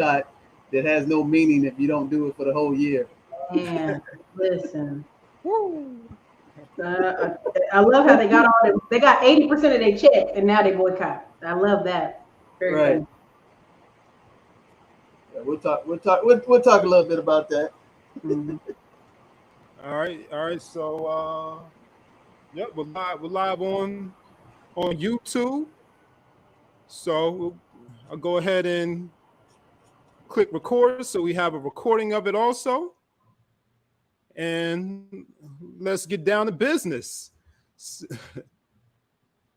that has no meaning if you don't do it for the whole year. Man, listen. I love how they got all they got 80% of their check and now they boycott. I love that. Very right. Yeah, we'll talk a little bit about that. Mm-hmm. All right. So yep, we're live on YouTube. So I'll go ahead and click record so we have a recording of it also. And let's get down to business.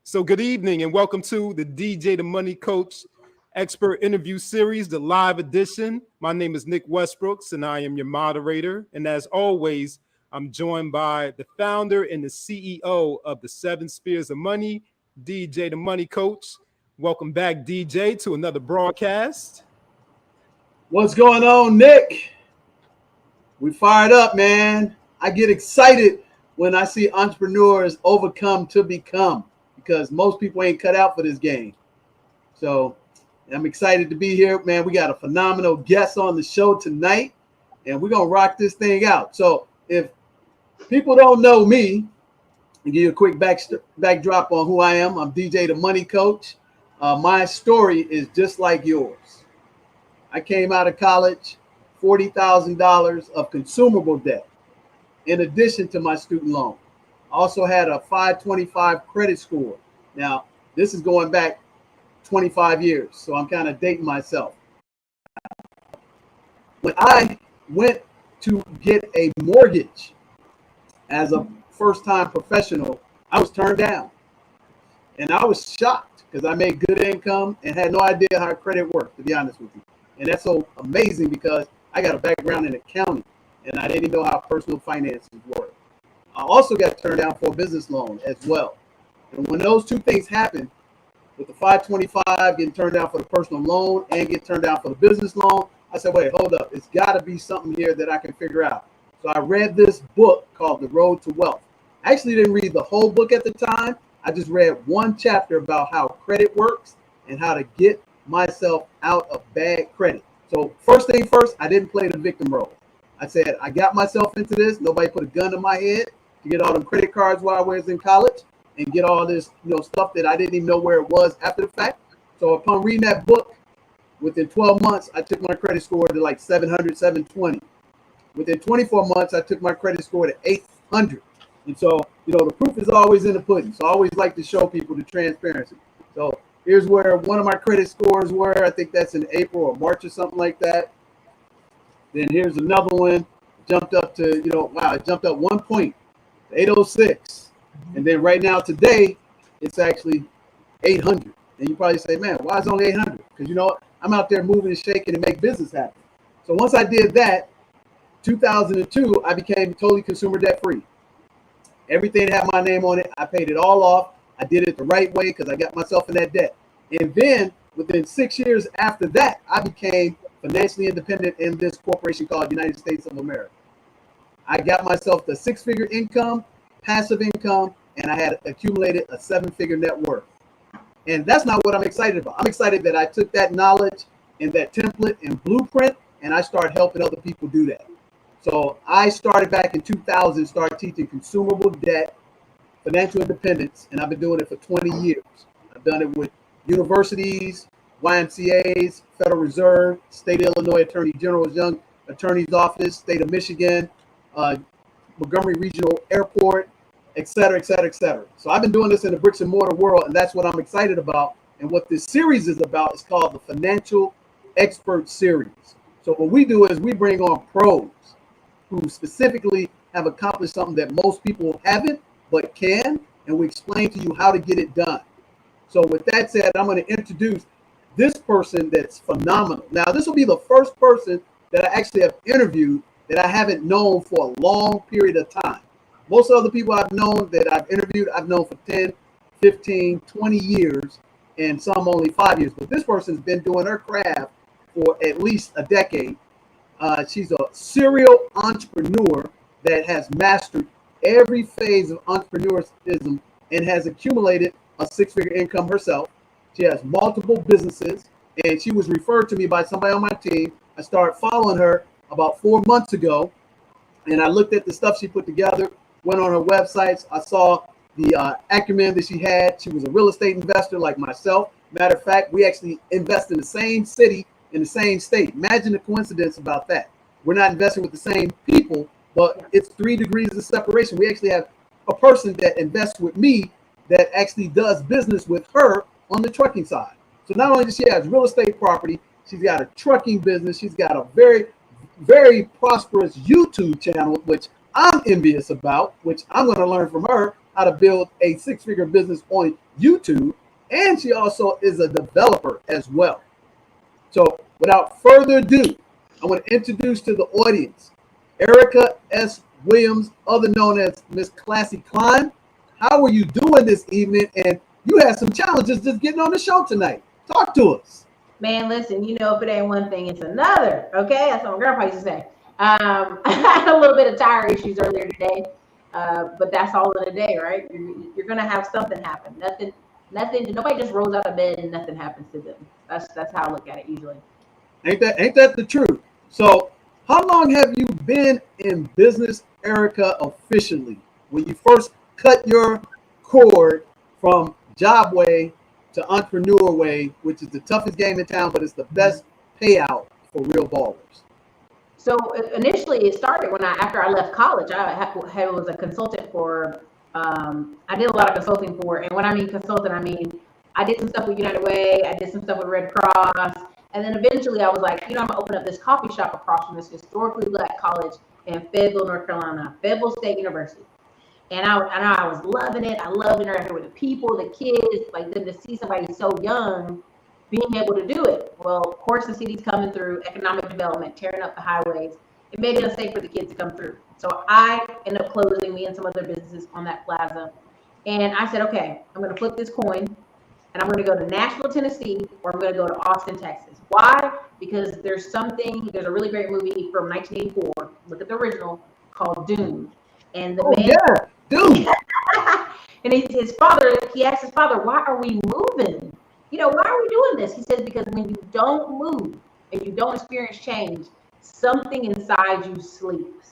So good evening and welcome to the DJ the Money Coach Expert Interview Series, the live edition. My name is Nick Westbrooks and I am your moderator. And as always, I'm joined by the founder and the CEO of the 7 Spheres of Money, DJ the Money Coach. Welcome back, DJ, to another broadcast. What's going on, Nick? We fired up, man. I get excited when I see entrepreneurs overcome to become, because most people ain't cut out for this game. So I'm excited to be here, man. We got a phenomenal guest on the show tonight, and we're going to rock this thing out. So if people don't know me, I'll give you a quick backdrop on who I am. I'm DJ the Money Coach. My story is just like yours. I came out of college, $40,000 of consumable debt, in addition to my student loan. I also had a 525 credit score. Now, this is going back 25 years, so I'm kind of dating myself. When I went to get a mortgage as a first-time professional, I was turned down. And I was shocked because I made good income and had no idea how credit worked, to be honest with you. And that's so amazing because I got a background in accounting and I didn't even know how personal finances work. I also got turned down for a business loan as well. And when those two things happen, with the 525 getting turned down for the personal loan and get turned down for the business loan, I said, wait, hold up. It's got to be something here that I can figure out. So I read this book called The Road to Wealth. I actually didn't read the whole book at the time. I just read one chapter about how credit works and how to get myself out of bad credit. So first thing first, I didn't play the victim role. I said, I got myself into this. Nobody put a gun to my head to get all them credit cards while I was in college and get all this, stuff that I didn't even know where it was after the fact. So upon reading that book, within 12 months, I took my credit score to like 700, 720. Within 24 months, I took my credit score to 800. And so, the proof is always in the pudding. So I always like to show people the transparency. So here's where one of my credit scores were. I think that's in April or March or something like that. Then here's another one. Jumped up to, it jumped up 1 point, 806. And then right now, today, it's actually 800. And you probably say, man, why is it only 800? Because, I'm out there moving and shaking and make business happen. So once I did that, 2002, I became totally consumer debt free. Everything had my name on it. I paid it all off. I did it the right way because I got myself in that debt. And then within 6 years after that, I became financially independent in this corporation called United States of America. I got myself the 6-figure income, passive income, and I had accumulated a 7-figure net worth. And that's not what I'm excited about. I'm excited that I took that knowledge and that template and blueprint, and I started helping other people do that. So I started back in 2000, started teaching consumable debt, financial independence, and I've been doing it for 20 years. I've done it with universities, YMCAs, Federal Reserve, State of Illinois Attorney General's Young Attorney's Office, State of Michigan, Montgomery Regional Airport, et cetera, et cetera, et cetera. So I've been doing this in the bricks and mortar world, and that's what I'm excited about. And what this series is about is called the Financial Expert Series. So what we do is we bring on pros who specifically have accomplished something that most people haven't but can, and we explain to you how to get it done. So with that said, I'm going to introduce this person that's phenomenal. Now, this will be the first person that I actually have interviewed that I haven't known for a long period of time. Most other people I've known that I've interviewed, I've known for 10, 15, 20 years, and some only 5 years. But this person's been doing her craft for at least a decade. She's a serial entrepreneur that has mastered every phase of entrepreneurism and has accumulated a 6-figure income herself. She has multiple businesses. and she was referred to me by somebody on my team. I started following her about 4 months ago, and I looked at the stuff she put together, went on her websites. I saw the acumen that she had. She was a real estate investor like myself. Matter of fact, we actually invest in the same city, in the same state. Imagine the coincidence about that. We're not investing with the same people, but it's 3 degrees of separation. We actually have a person that invests with me that actually does business with her on the trucking side. So not only does she have real estate property, she's got a trucking business. She's got a very, very prosperous YouTube channel, which I'm envious about, which I'm going to learn from her how to build a 6-figure business on YouTube. And she also is a developer as well. So without further ado, I want to introduce to the audience Ericka S. Williams, other known as Miss Classy Klein. How are you doing this evening? And you had some challenges just getting on the show tonight. Talk to us. Man, listen, you know, if it ain't one thing, it's another. Okay, that's what my grandpa used to say. I had a little bit of tire issues earlier today, but that's all in a day, right? You're gonna have something happen. Nothing. Nobody just rolls out of bed and nothing happens to them. That's how I look at it usually. Ain't that the truth? So, how long have you been in business, Ericka, officially? When you first cut your cord from job way to entrepreneur way, which is the toughest game in town, but it's the best payout for real ballers. So initially, it started when after I left college. I was a consultant for. I did a lot of consulting for, and when I mean consultant, I mean I did some stuff with United Way. I did some stuff with Red Cross, and then eventually I was like, you know, I'm gonna open up this coffee shop across from this historically Black college in Fayetteville, North Carolina, Fayetteville State University. And I was loving it. I loved interacting with the people, the kids, like then to see somebody so young being able to do it. Well, of course, the city's coming through, economic development, tearing up the highways. It made it unsafe for the kids to come through. So I ended up closing, me and some other businesses on that plaza. And I said, okay, I'm going to flip this coin and I'm going to go to Nashville, Tennessee, or I'm going to go to Austin, Texas. Why? Because there's a really great movie from 1984, look at the original, called Dune. And the man, Dune. and his father, he asked his father, why are we moving? You know, why are we doing this? He says, because when you don't move and you don't experience change, something inside you sleeps.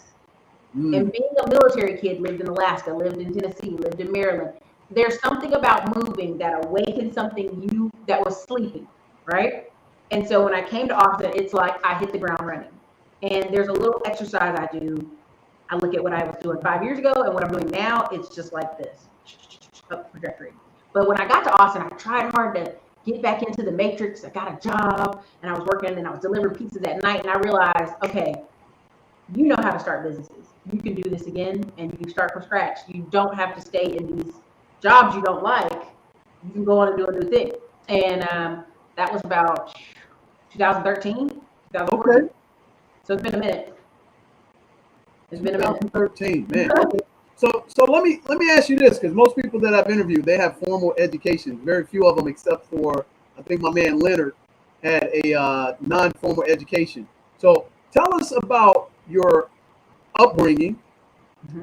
And being a military kid, lived in Alaska, lived in Tennessee, lived in Maryland, there's something about moving that awakens something that was sleeping, right? And so when I came to Austin, it's like I hit the ground running. And there's a little exercise I do. I look at what I was doing 5 years ago and what I'm doing now, it's just like this, up trajectory. But when I got to Austin, I tried hard to get back into the matrix. I got a job and I was working and I was delivering pizzas at night, and I realized, okay, you know how to start businesses. You can do this again and you can start from scratch. You don't have to stay in these jobs you don't like. You can go on and do a new thing. And that was about 2013, 2014. Okay. So it's been a minute. It's been a minute. 2013, man. So let me ask you this, because most people that I've interviewed, they have formal education. Very few of them, except for I think my man Leonard, had a non-formal education. So tell us about your upbringing.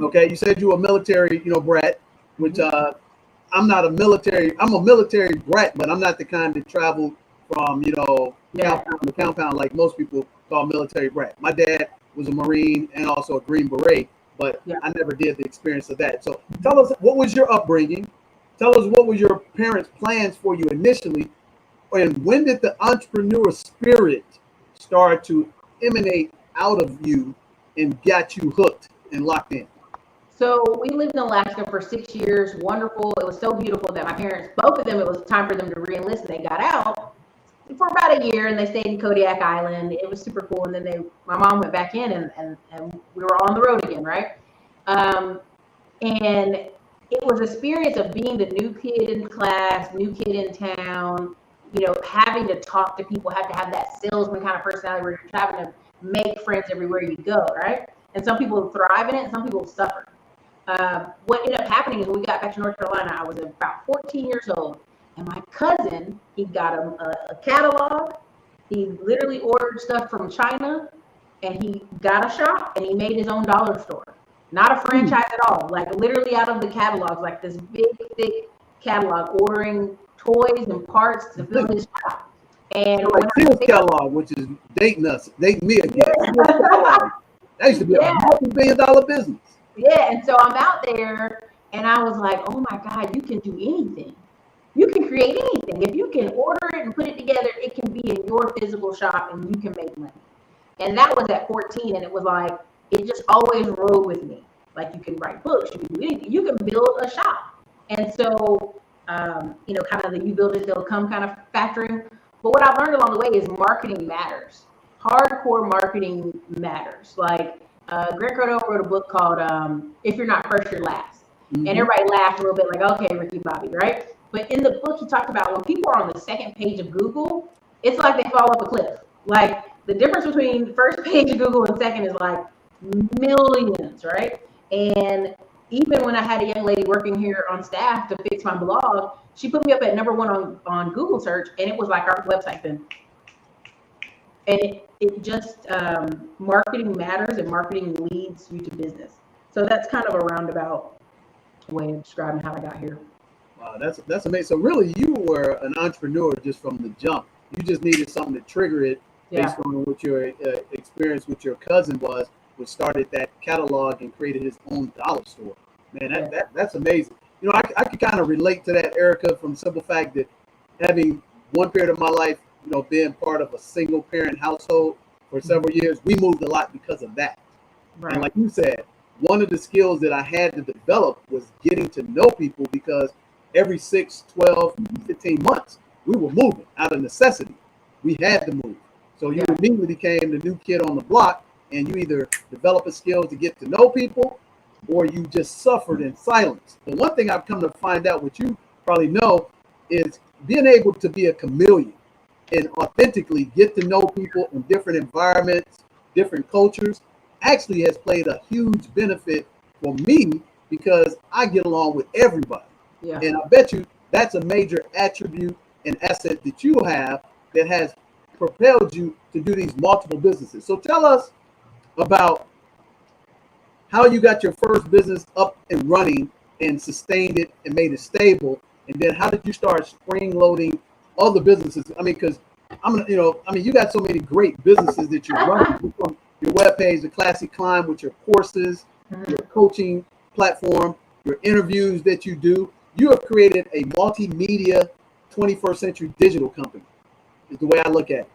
Okay, you said you were a military, brat, which I'm not a military. I'm a military brat, but I'm not the kind that traveled from compound to compound like most people call military brat. My dad was a Marine and also a Green Beret, but I never did the experience of that. So tell us, what was your upbringing? Tell us what was your parents' plans for you initially, and when did the entrepreneur spirit start to emanate out of you and got you hooked and locked in? So we lived in Alaska for 6 years. Wonderful. It was so beautiful that my parents, both of them, it was time for them to re-enlist, and they got out for about a year, and they stayed in Kodiak Island. It was super cool. And then my mom went back in, and we were on the road again, right? And it was an experience of being the new kid in class, new kid in town, having to talk to people, have to have that salesman kind of personality where you're having to make friends everywhere you go, right? And some people thrive in it, and some people suffer. What ended up happening is when we got back to North Carolina, I was about 14 years old, and my cousin, he got a catalog. He literally ordered stuff from China, and he got a shop, and he made his own dollar store. Not a franchise at all, like literally out of the catalogs, like this big, thick catalog, ordering toys and parts to fill his shop. And So like Sears Catalog, which is dating me again. Yeah. Sears Catalog. That used to be a multi-billion-dollar business. Yeah, and so I'm out there and I was like, oh my God, you can do anything. You can create anything. If you can order it and put it together, it can be in your physical shop and you can make money. And that was at 14, and it was like, it just always rode with me. Like, you can write books, you can do anything, you can build a shop. And so, you know, kind of the you build it, they'll come kind of factoring. But what I've learned along the way is marketing matters. Hardcore marketing matters. Like, Grant Cardone wrote a book called If You're Not First, You're Last. And everybody laughed a little bit like, okay, Ricky Bobby, right? But in the book, he talked about when people are on the second page of Google, it's like they fall off a cliff. Like, the difference between the first page of Google and second is like millions, right? And even when I had a young lady working here on staff to fix my blog, she put me up at #1 on Google search, and it was like our website then. And it just, marketing matters, and marketing leads you to business. So that's kind of a roundabout way of describing how I got here. Wow, that's amazing. So really, you were an entrepreneur just from the jump. You just needed something to trigger it based on what your experience with your cousin was, which started that catalog and created his own dollar store. Man, that's amazing. You know, I could kind of relate to that, Ericka, from the simple fact that having one period of my life, you know, being part of a single parent household for several years, we moved a lot because of that. Right. And like you said, one of the skills that I had to develop was getting to know people, because every 6, 12, 15 months, we were moving out of necessity. We had to move. So you immediately became the new kid on the block, and you either develop a skill to get to know people, or you just suffered in silence. The one thing I've come to find out, which you probably know, is being able to be a chameleon and authentically get to know people in different environments, different cultures, actually has played a huge benefit for me, because I get along with everybody. Yeah. And I bet you that's a major attribute and asset that you have that has propelled you to do these multiple businesses. So tell us about how you got your first business up and running and sustained it and made it stable. And then how did you start spring loading other businesses? I mean, because you got so many great businesses that you're running, from your webpage, the Classic Climb, with your courses, your coaching platform, your interviews that you do. You have created a multimedia 21st century digital company, is the way I look at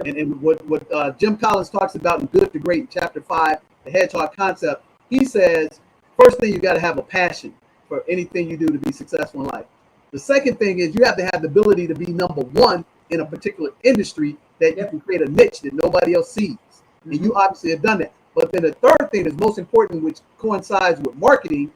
it. And what Jim Collins talks about in Good to Great in Chapter 5, the hedgehog concept, he says, first thing, you got to have a passion for anything you do to be successful in life. The second thing is you have to have the ability to be #1 in a particular industry that you can create a niche that nobody else sees. And you obviously have done that. But then the third thing that's most important, which coincides with marketing,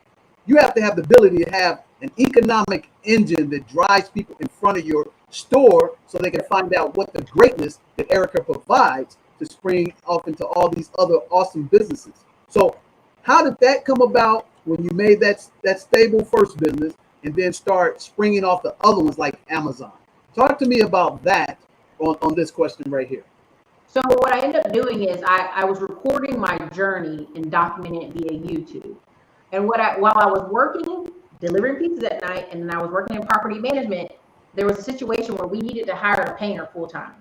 you have to have the ability to have an economic engine that drives people in front of your store so they can find out what the greatness that Ericka provides to spring off into all these other awesome businesses. So how did that come about when you made that stable first business and then start springing off the other ones like Amazon? Talk to me about that on this question right here. So what I ended up doing is I was recording my journey and documenting it via YouTube. And while I was working, delivering pizzas at night, and then I was working in property management, there was a situation where we needed to hire a painter full time.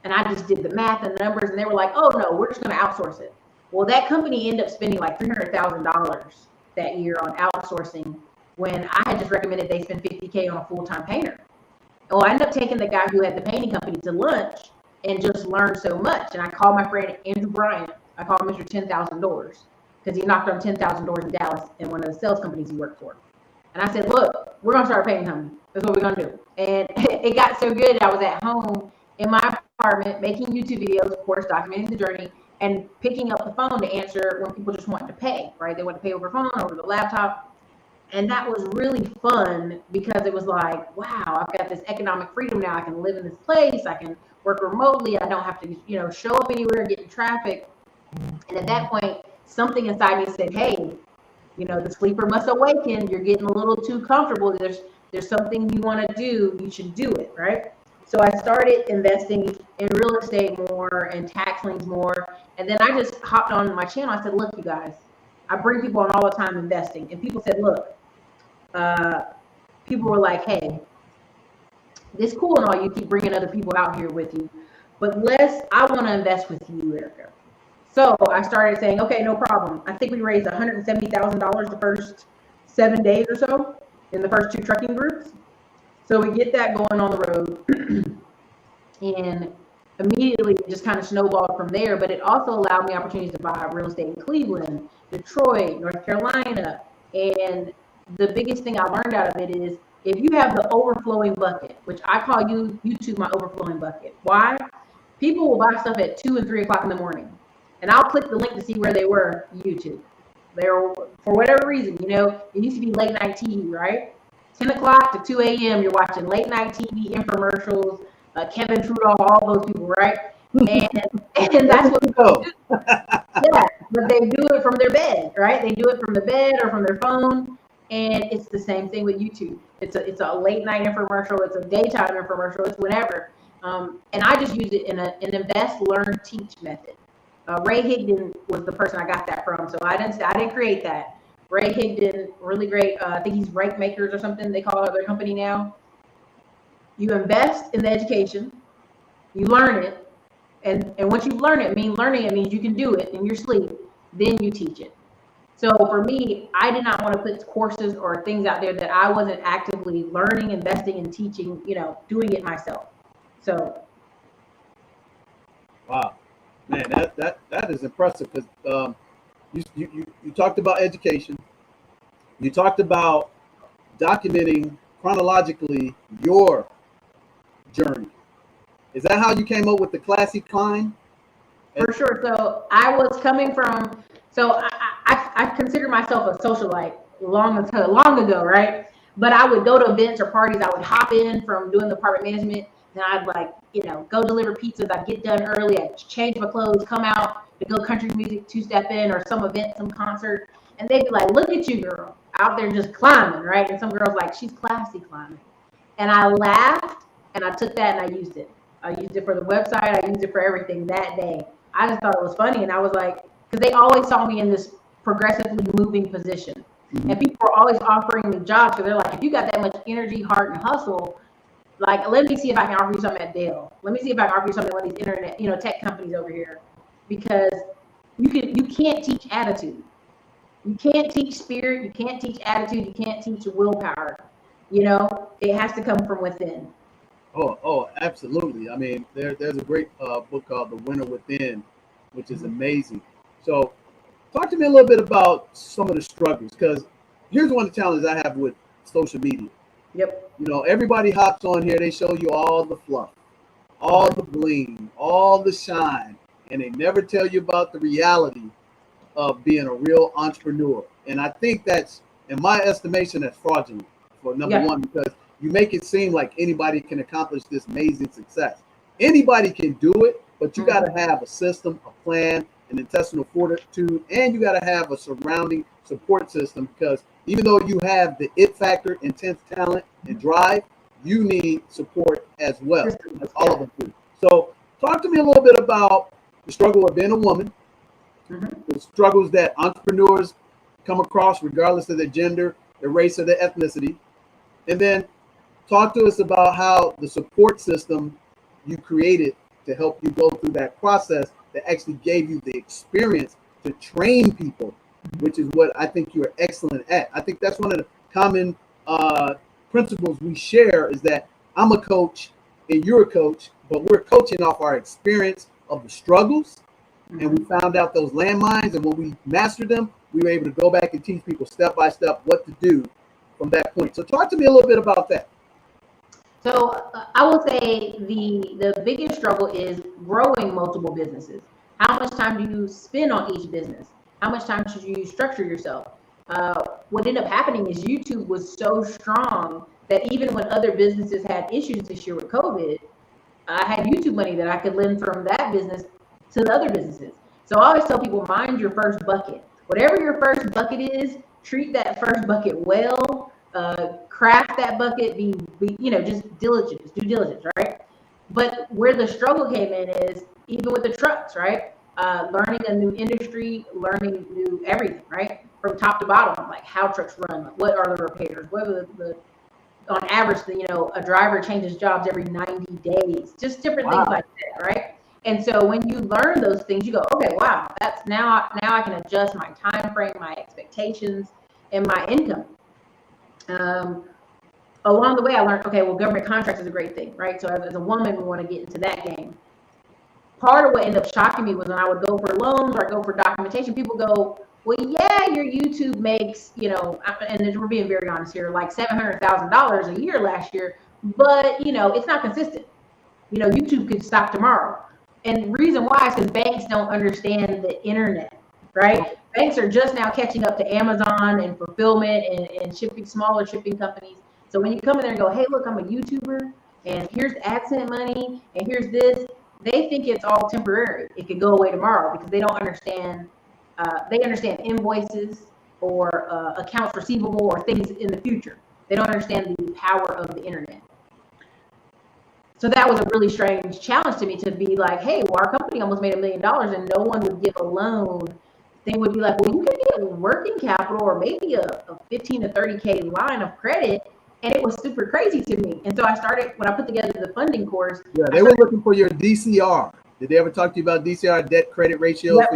And I just did the math and the numbers, and they were like, oh no, we're just going to outsource it. Well, that company ended up spending like $300,000 that year on outsourcing, when I had just recommended they spend $50K on a full-time painter. Well, I ended up taking the guy who had the painting company to lunch and just learned so much. And I called my friend Andrew Bryant. I called him Mr. 10,000 Doors, because he knocked on 10,000 doors in Dallas in one of the sales companies he worked for. And I said, look, we're going to start a painting company. That's what we're going to do. And it got so good, I was at home in my apartment making YouTube videos, of course, documenting the journey, and picking up the phone to answer when people just wanted to pay, right? They wanted to pay over phone, over the laptop. And that was really fun, because it was like, wow, I've got this economic freedom now. I can live in this place. I can work remotely. I don't have to, show up anywhere, get in traffic. And at that point, something inside me said, hey, the sleeper must awaken. You're getting a little too comfortable. There's something you want to do. You should do it, right? So I started investing in real estate more and tax liens more. And then I just hopped on my channel. I said, look, you guys, I bring people on all the time investing. And people said, look, people were like, hey, It's cool and all, you keep bringing other people out here with you, but I want to invest with you, Ericka. So I started saying, okay, no problem. I think we raised $170,000 the first 7 days or so in the first 2 trucking groups. So we get that going on the road, and immediately it just kind of snowballed from there. But it also allowed me opportunities to buy real estate in Cleveland, Detroit, North Carolina. And the biggest thing I learned out of it is, if you have the overflowing bucket, which I call YouTube my overflowing bucket. Why? People will buy stuff at 2 and 3 o'clock in the morning, and I'll click the link to see where they were. YouTube. They're, for whatever reason, you know, it used to be late night TV, right? 10 o'clock to 2 a.m. You're watching late night TV infomercials, Kevin Trudeau, all those people, right? And that's what people do. Yeah, but they do it from their bed, right? They do it from the bed or from their phone. And it's the same thing with YouTube. It's a late night infomercial. It's a daytime infomercial. It's whatever. And I just use it in an invest, learn, teach method. Ray Higdon was the person I got that from. So I didn't create that. Ray Higdon, really great. I think he's Rank Makers or something. They call it their company now. You invest in the education. You learn it. And once you learn it means you can do it in your sleep. Then you teach it. So for me, I did not want to put courses or things out there that I wasn't actively learning, investing, and teaching, you know, doing it myself. So. Wow, man, that is impressive, because you talked about education. You talked about documenting chronologically your journey. Is that how you came up with the classy climb? For sure. So I was coming from, so I consider myself a socialite long ago, right? But I would go to events or parties. I would hop in from doing the apartment management. Then I'd go deliver pizzas. I'd get done early. I'd change my clothes, come out to go country music, 2-step in, or some event, some concert. And they'd be like, look at you, girl, out there just climbing, right? And some girls like, she's classy climbing. And I laughed, and I took that and I used it. I used it for the website. I used it for everything that day. I just thought it was funny. And I was like, because they always saw me in this progressively moving position. Mm-hmm. And people were always offering me jobs, because they're like, if you got that much energy, heart, and hustle, like, let me see if I can offer you something at Dell. Let me see if I can offer you something at one of these internet, tech companies over here. Because you can't teach attitude. You can't teach spirit. You can't teach attitude. You can't teach willpower. It has to come from within. Oh, absolutely. I mean, there's a great book called The Winner Within, which is amazing. So talk to me a little bit about some of the struggles, because here's one of the challenges I have with social media. Yep. Everybody hops on here. They show you all the fluff, all the bling, all the shine, and they never tell you about the reality of being a real entrepreneur. And I think that's, in my estimation, that's fraudulent, for number one, because you make it seem like anybody can accomplish this amazing success. Anybody can do it, but you got to have a system, a plan, an intestinal fortitude, and you got to have a surrounding support system, because even though you have the it factor, intense talent, and drive, you need support as well, as all of us do. So talk to me a little bit about the struggle of being a woman, the struggles that entrepreneurs come across regardless of their gender, their race, or their ethnicity. And then talk to us about how the support system you created to help you go through that process that actually gave you the experience to train people, which is what I think you're excellent at. I think that's one of the common principles we share, is that I'm a coach and you're a coach, but we're coaching off our experience of the struggles. And we found out those landmines, and when we mastered them, we were able to go back and teach people step by step what to do from that point. So talk to me a little bit about that. So I will say the biggest struggle is growing multiple businesses. How much time do you spend on each business? How much time should you structure yourself? What ended up happening is YouTube was so strong that even when other businesses had issues this year with COVID, I had YouTube money that I could lend from that business to the other businesses. So I always tell people, mind your first bucket. Whatever your first bucket is, treat that first bucket well. Craft that bucket, be just diligence, due diligence, right? But where the struggle came in is even with the trucks, right? Learning a new industry, learning new everything, right? From top to bottom, like how trucks run, what are the repairs, what are the on average, you know, a driver changes jobs every 90 days, just different things like that, right? And so when you learn those things, you go, okay, wow, that's now I can adjust my time frame, my expectations, and my income. Along the way, I learned, okay, well, government contracts is a great thing, right? So as a woman, we want to get into that game. Part of what ended up shocking me was when I would go for loans or I go for documentation, people go, well, yeah, your YouTube makes, you know, and we're being very honest here, like $700,000 a year last year, but, you know, it's not consistent. You know, YouTube could stop tomorrow. And the reason why is because banks don't understand the internet, right? Banks are just now catching up to Amazon and fulfillment and shipping, smaller shipping companies. So when you come in there and go, hey, look, I'm a YouTuber, and here's AdSense money, and here's this, they think it's all temporary. It could go away tomorrow because they don't understand. They understand invoices or accounts receivable or things in the future. They don't understand the power of the internet. So that was a really strange challenge to me to be like, hey, well, our company almost made $1 million and no one would give a loan. They would be like, well, you could get a working capital or maybe a 15 to 30K line of credit. And it was super crazy to me. And so I started, when I put together the funding course. Yeah, they were looking for your DCR. Did they ever talk to you about DCR, debt credit ratio? Yep.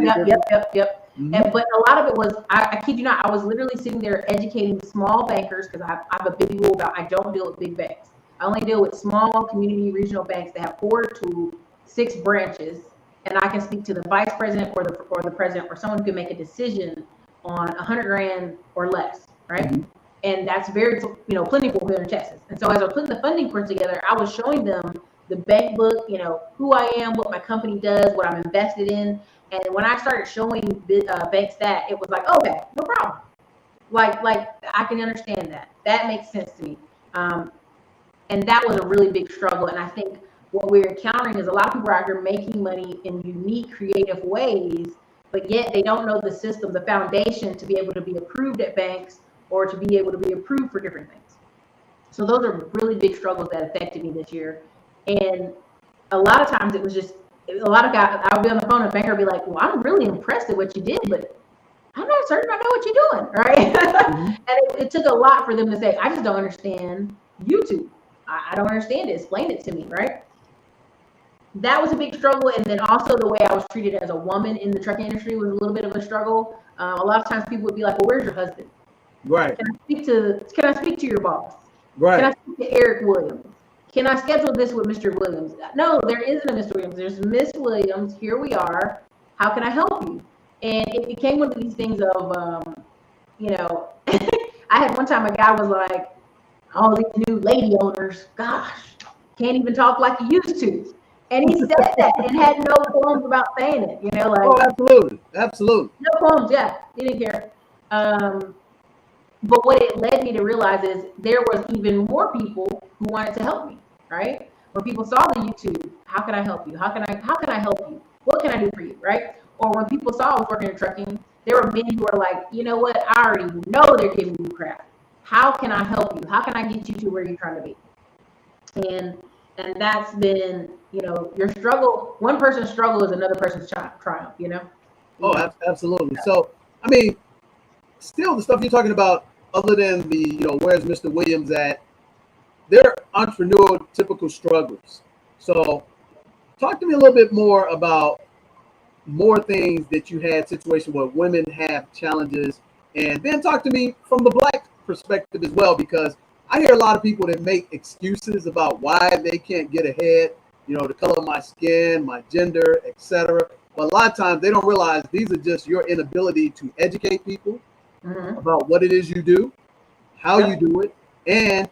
Mm-hmm. But a lot of it was, I kid you not, I was literally sitting there educating small bankers because I have a big rule about I don't deal with big banks. I only deal with small community regional banks that have 4 to 6 branches. And I can speak to the vice president or the president or someone who can make a decision on $100,000 or less, right? Mm-hmm. And that's very, you know, plentiful here in Texas. And so as I was putting the funding course together, I was showing them the bank book, you know, who I am, what my company does, what I'm invested in. And when I started showing bank stat, it was like, okay, no problem. Like I can understand that. That makes sense to me. And that was a really big struggle. And I think what we're encountering is a lot of people are out here making money in unique, creative ways, but yet they don't know the system, the foundation to be able to be approved at banks or to be able to be approved for different things. So those are really big struggles that affected me this year. And a lot of times it was just, a lot of guys, I would be on the phone and a banker would be like, well, I'm really impressed at what you did, but I'm not certain I know what you're doing, right? Mm-hmm. And it took a lot for them to say, I just don't understand YouTube. I don't understand it. Explain it to me, right? That was a big struggle. And then also the way I was treated as a woman in the trucking industry was a little bit of a struggle. A lot of times people would be like, well, where's your husband? Right. Can I speak to your boss? Right. Can I speak to Ericka Williams? Can I schedule this with Mr. Williams? No, there isn't a Mr. Williams. There's Miss Williams. Here we are. How can I help you? And it became one of these things of, you know, I had one time a guy was like, all these new lady owners, gosh, can't even talk like you used to. And he said that and had no qualms about saying it, you know, like. Oh, absolutely. Absolutely. No qualms, yeah. He didn't care. But what it led me to realize is there was even more people who wanted to help me, right? When people saw the YouTube, how can I help you? How can I help you? What can I do for you, right? Or when people saw I was working in trucking, there were men who were like, you know what? I already know they're giving you crap. How can I help you? How can I get you to where you're trying to be? And that's been, you know, your struggle. One person's struggle is another person's triumph, you know? Oh, absolutely. So, I mean, still the stuff you're talking about, other than the, you know, where's Mr. Williams at, they're entrepreneurial typical struggles. So talk to me a little bit more about more things that you had situations where women have challenges, and then talk to me from the Black perspective as well, because I hear a lot of people that make excuses about why they can't get ahead, you know, the color of my skin, my gender, etc. But a lot of times they don't realize these are just your inability to educate people about what it is you do, how you do it, and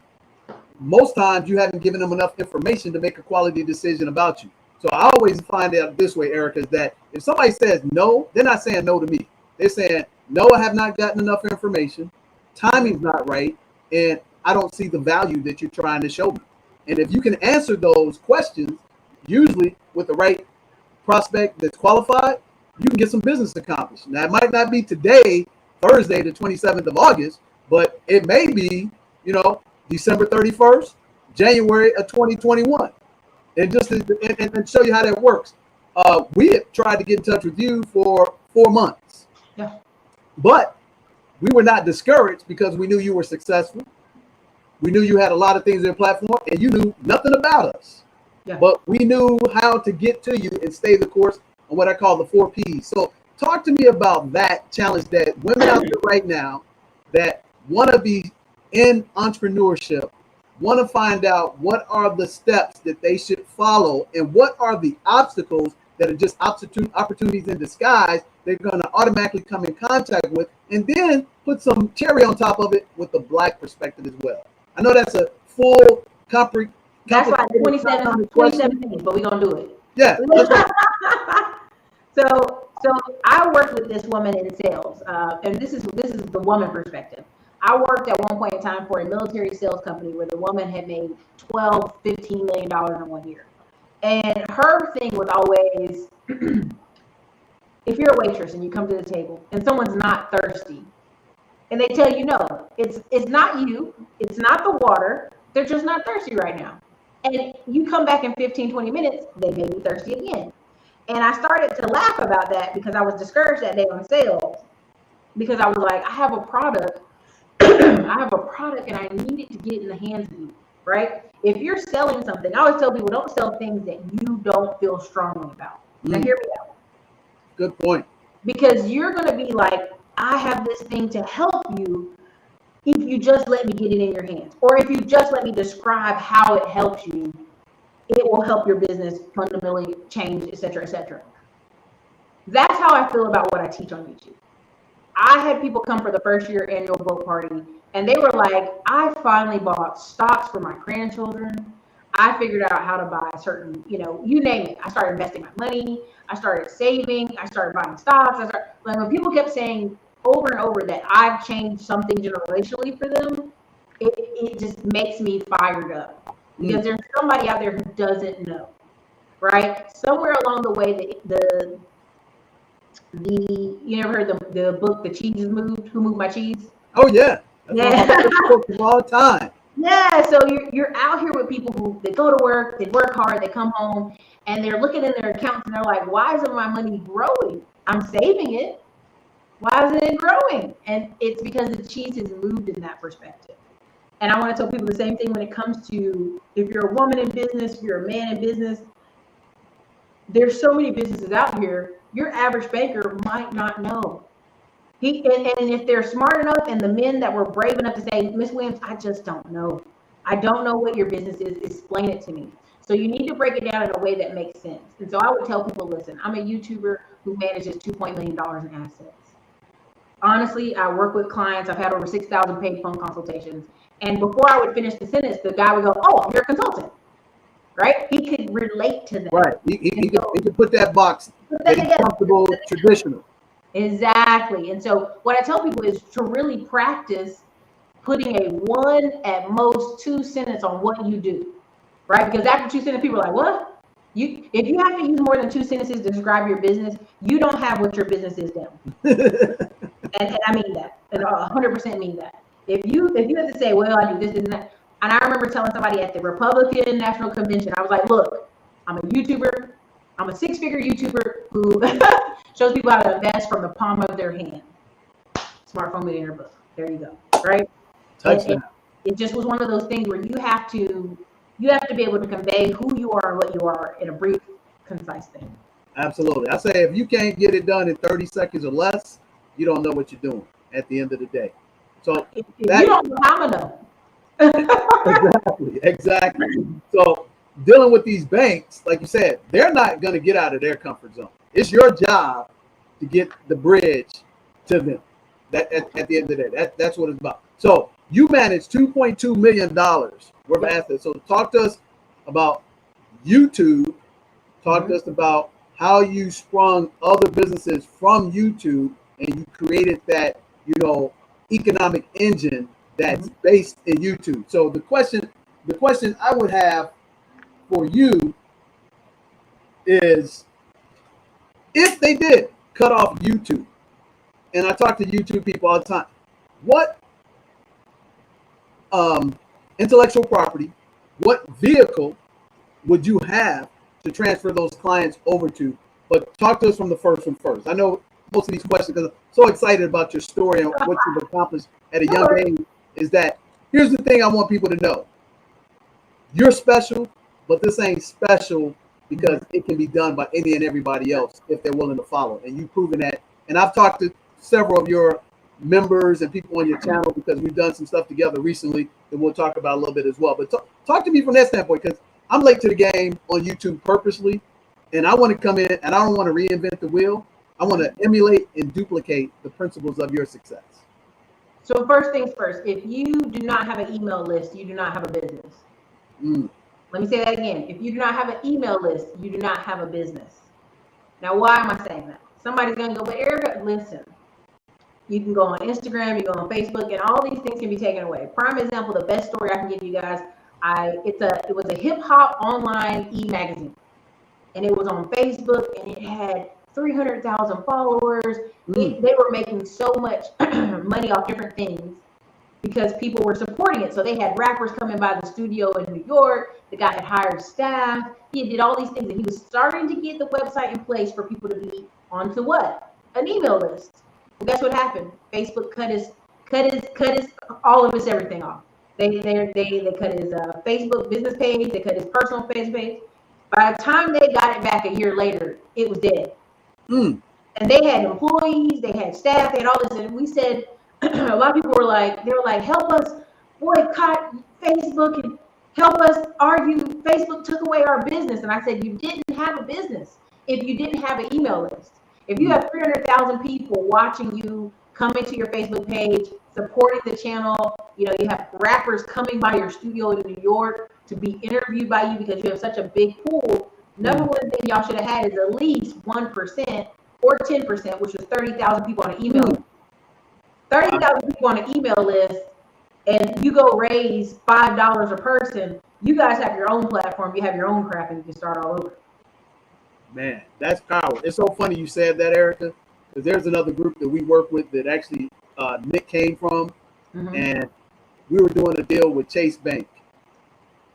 most times you haven't given them enough information to make a quality decision about you. So I always find out this way, Ericka, is that if somebody says no, they're not saying no to me. They're saying, no, I have not gotten enough information, timing's not right, and I don't see the value that you're trying to show me. And if you can answer those questions, usually with the right prospect that's qualified, you can get some business accomplished. Now, it might not be today, Thursday, the 27th of August, but it may be, you know, December 31st, January of 2021. And just and show you how that works. We have tried to get in touch with you for 4 months. Yeah. But we were not discouraged because we knew you were successful. We knew you had a lot of things in your platform, and you knew nothing about us. Yeah. But we knew how to get to you and stay the course on what I call the 4 Ps. So talk to me about that challenge that women out there right now that want to be in entrepreneurship, want to find out what are the steps that they should follow and what are the obstacles that are just opportunities in disguise they're going to automatically come in contact with, and then put some cherry on top of it with the Black perspective as well. I know that's a full That's why 27 minutes, but we're going to do it. Yeah. So I worked with this woman in sales, and this is the woman perspective. I worked at one point in time for a military sales company where the woman had made $12-15 million in 1 year. And her thing was always, if you're a waitress and you come to the table and someone's not thirsty, and they tell you no, it's not you, it's not the water, they're just not thirsty right now. And you come back in 15-20 minutes, they may be thirsty again. And I started to laugh about that because I was discouraged that day on sales, because I was like, I have a product and I need it to get in the hands of you, right? If you're selling something, I always tell people, don't sell things that you don't feel strongly about. Now hear me out. Good point. Because you're going to be like, I have this thing to help you if you just let me get it in your hands. Or if you just let me describe how it helps you, it will help your business fundamentally change, et cetera, et cetera. That's how I feel about what I teach on YouTube. I had people come for the first year annual boat party, and they were like, I finally bought stocks for my grandchildren. I figured out how to buy certain, you name it. I started investing my money. I started saving. I started buying stocks. Like when people kept saying over and over that I've changed something generationally for them, it just makes me fired up. Because there's somebody out there who doesn't know, right? Somewhere along the way, you ever heard the book, The Cheese is Moved? Who Moved My Cheese? Oh yeah. Yeah. That's all the time. Yeah, so you're out here with people who they go to work, they work hard, they come home, and they're looking in their accounts and they're like, why isn't my money growing? I'm saving it. Why isn't it growing? And it's because the cheese is moved in that perspective. And I want to tell people the same thing when it comes to, if you're a woman in business, if you're a man in business, there's so many businesses out here, your average banker might not know. And if they're smart enough, and the men that were brave enough to say, Miss Williams, I just don't know. I don't know what your business is. Explain it to me. So you need to break it down in a way that makes sense. And so I would tell people, listen, I'm a YouTuber who manages $2 million in assets. Honestly, I work with clients. I've had over 6,000 paid phone consultations. And before I would finish the sentence, the guy would go, oh, you're a consultant, right? He could relate to that. Right. He could put that box that he's comfortable, traditional. Exactly. And so what I tell people is to really practice putting a 1 at most 2 sentence on what you do, right? Because after 2 sentences, people are like, what? If you have to use more than 2 sentences to describe your business, you don't have what your business is down. and I mean that. And I 100% mean that. If you have to say, well, I do this and that. And I remember telling somebody at the Republican National Convention, I was like, look, I'm a YouTuber. I'm a 6-figure YouTuber who shows people how to invest from the palm of their hand. Smartphone millionaire book. There you go. Right? And it just was one of those things where you have to be able to convey who you are and what you are in a brief, concise thing. Absolutely. I say if you can't get it done in 30 seconds or less, you don't know what you're doing at the end of the day. So if you don't know, I'm gonna know. Exactly. So dealing with these banks, like you said, they're not going to get out of their comfort zone. It's your job to get the bridge to them. That at the end of the day, that's what it's about. So you manage $2.2 million worth of assets. So talk to us about YouTube. Talk to us about how you sprung other businesses from YouTube and you created that, economic engine that's based in YouTube. So the question I would have for you is, if they did cut off YouTube, and I talk to YouTube people all the time, what intellectual property, what vehicle would you have to transfer those clients over to? But talk to us from the first one first. I know most of these questions, because I'm so excited about your story and what you've accomplished at a young age, is that here's the thing I want people to know. You're special, but this ain't special because it can be done by any and everybody else if they're willing to follow. And you've proven that. And I've talked to several of your members and people on your channel because we've done some stuff together recently that we'll talk about a little bit as well. But talk to me from that standpoint, because I'm late to the game on YouTube purposely, and I want to come in and I don't want to reinvent the wheel. I want to emulate and duplicate the principles of your success. So first things first, if you do not have an email list, you do not have a business. Let me say that again. If you do not have an email list, you do not have a business. Now, why am I saying that? Somebody's going to go, but Ericka, listen, you can go on Instagram, you go on Facebook, and all these things can be taken away. Prime example, the best story I can give you guys, it was a hip hop online e-magazine, and it was on Facebook, and it had 300,000 followers. They were making so much money off different things because people were supporting it. So they had rappers coming by the studio in New York. The guy had hired staff. He did all these things, and he was starting to get the website in place for people to be onto what? An email list. Well, guess what happened? Facebook cut his all of his everything off. They cut his Facebook business page. They cut his personal Facebook page. By the time they got it back a year later, it was dead. And they had employees, they had staff, they had all this, and we said, a lot of people were like, help us boycott Facebook and help us argue Facebook took away our business. And I said, you didn't have a business if you didn't have an email list. If you have 300,000 people watching you, coming to your Facebook page, supporting the channel, you have rappers coming by your studio in New York to be interviewed by you because you have such a big pool. Number one thing y'all should have had is at least 1% or 10%, which is 30,000 people on an email list. 30,000 people on an email list, and you go raise $5 a person. You guys have your own platform, you have your own crap, and you can start all over. Man, that's power. It's so funny you said that, Ericka, because there's another group that we work with that actually Nick came from, and we were doing a deal with Chase Bank.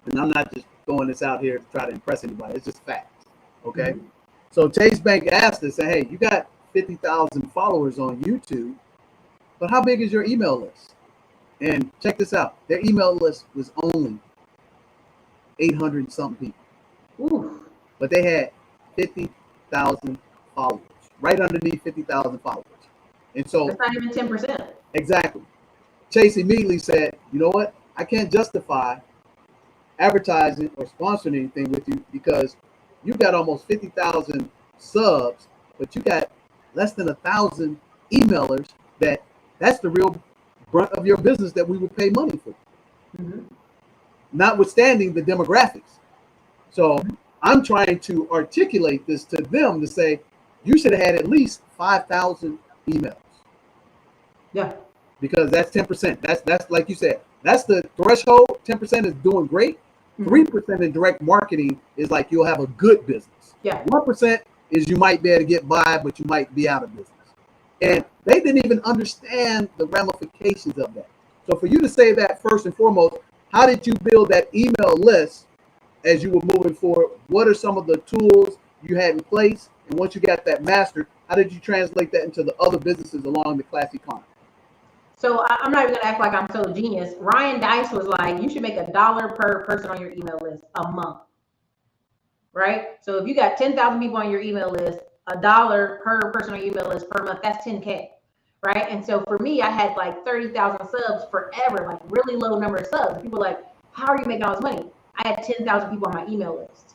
And I'm not just throwing this out here to try to impress anybody. It's just facts, okay? So Chase Bank asked us, hey, you got 50,000 followers on YouTube, but how big is your email list? And check this out. Their email list was only 800 and something people. But they had 50,000 followers, right underneath 50,000 followers. And so that's not even 10%. Exactly. Chase immediately said, you know what? I can't justify advertising or sponsoring anything with you because you got almost 50,000 subs, but you got less than 1,000 emailers that's the real brunt of your business that we would pay money for. Notwithstanding the demographics. So I'm trying to articulate this to them to say, you should have had at least 5,000 emails. Yeah. Because that's 10%. That's like you said, that's the threshold. 10% is doing great. 3% in direct marketing is like you'll have a good business. Yeah. 1% is you might be able to get by, but you might be out of business. And they didn't even understand the ramifications of that. So for you to say that first and foremost, how did you build that email list as you were moving forward? What are some of the tools you had in place? And once you got that mastered, how did you translate that into the other businesses along the classy climb? So I'm not even gonna act like I'm so genius. Ryan Dice was like, you should make $1 per person on your email list a month, right? So if you got 10,000 people on your email list, $1 per person on your email list per month, that's 10K, right? And so for me, I had like 30,000 subs forever, like really low number of subs. People were like, how are you making all this money? I had 10,000 people on my email list.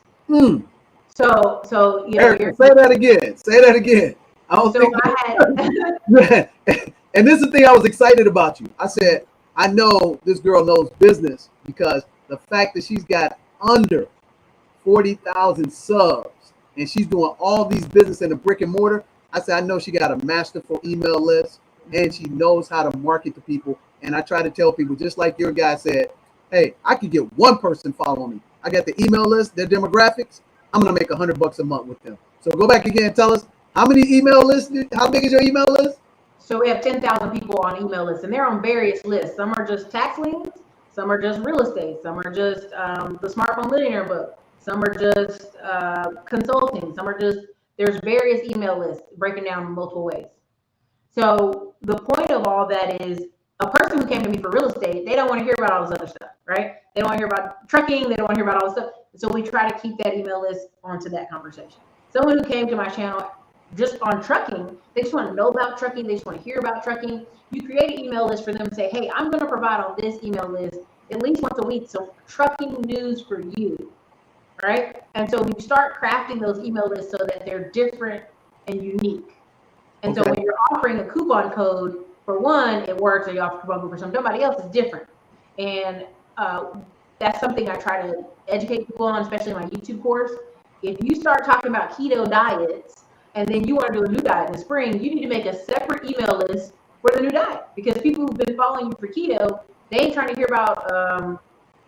So you know, say that again. Say that again. I don't think I had. And this is the thing I was excited about you. I said, I know this girl knows business because the fact that she's got under 40,000 subs and she's doing all these business in the brick and mortar. I said, I know she got a masterful email list and she knows how to market to people. And I try to tell people, just like your guy said, hey, I could get one person following me. I got the email list, their demographics. I'm going to make $100 a month with them. So go back again and tell us how many email lists, how big is your email list? So we have 10,000 people on email lists, and they're on various lists. Some are just tax liens, some are just real estate, some are just the Smartphone Millionaire book, some are just consulting, some are just, there's various email lists breaking down in multiple ways. So the point of all that is a person who came to me for real estate, they don't want to hear about all this other stuff, right? They don't want to hear about trucking. They don't want to hear about all this stuff. So we try to keep that email list onto that conversation. Someone who came to my channel just on trucking, they just want to know about trucking. They just want to hear about trucking. You create an email list for them and say, hey, I'm going to provide on this email list at least once a week some trucking news for you, right? And so we start crafting those email lists so that they're different and unique. And so when you're offering a coupon code for one, it works, or you offer a coupon code for somebody else, is different. And that's something I try to educate people on, especially in my YouTube course. If you start talking about keto diets and then you want to do a new diet in the spring, you need to make a separate email list for the new diet, because people who've been following you for keto, they ain't trying to hear about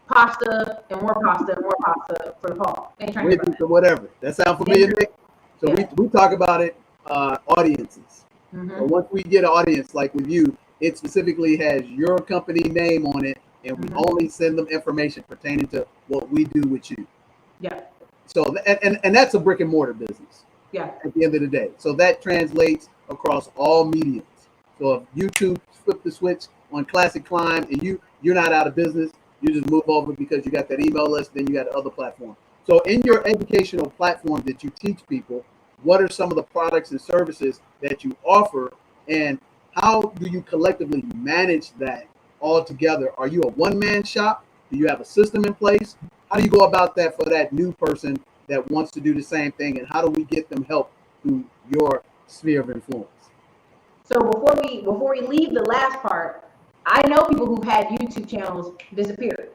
pasta and more pasta and more pasta for the fall. They ain't trying to hear about that. Whatever. That sound familiar, Nick? So we talk about it, audiences. So once we get an audience like with you, it specifically has your company name on it, and we only send them information pertaining to what we do with you. Yeah. So and that's a brick and mortar business. Yeah. At the end of the day, so that translates across all mediums. So if YouTube flip the switch on Classic Climb and you're not out of business, you just move over because you got that email list, then you got the other platform. So in your educational platform that you teach people, what are some of the products and services that you offer, and how do you collectively manage that all together? Are you a one-man shop? Do you have a system in place? How do you go about that for that new person that wants to do the same thing, and how do we get them help through your sphere of influence? So before we leave the last part, I know people who've had YouTube channels disappear,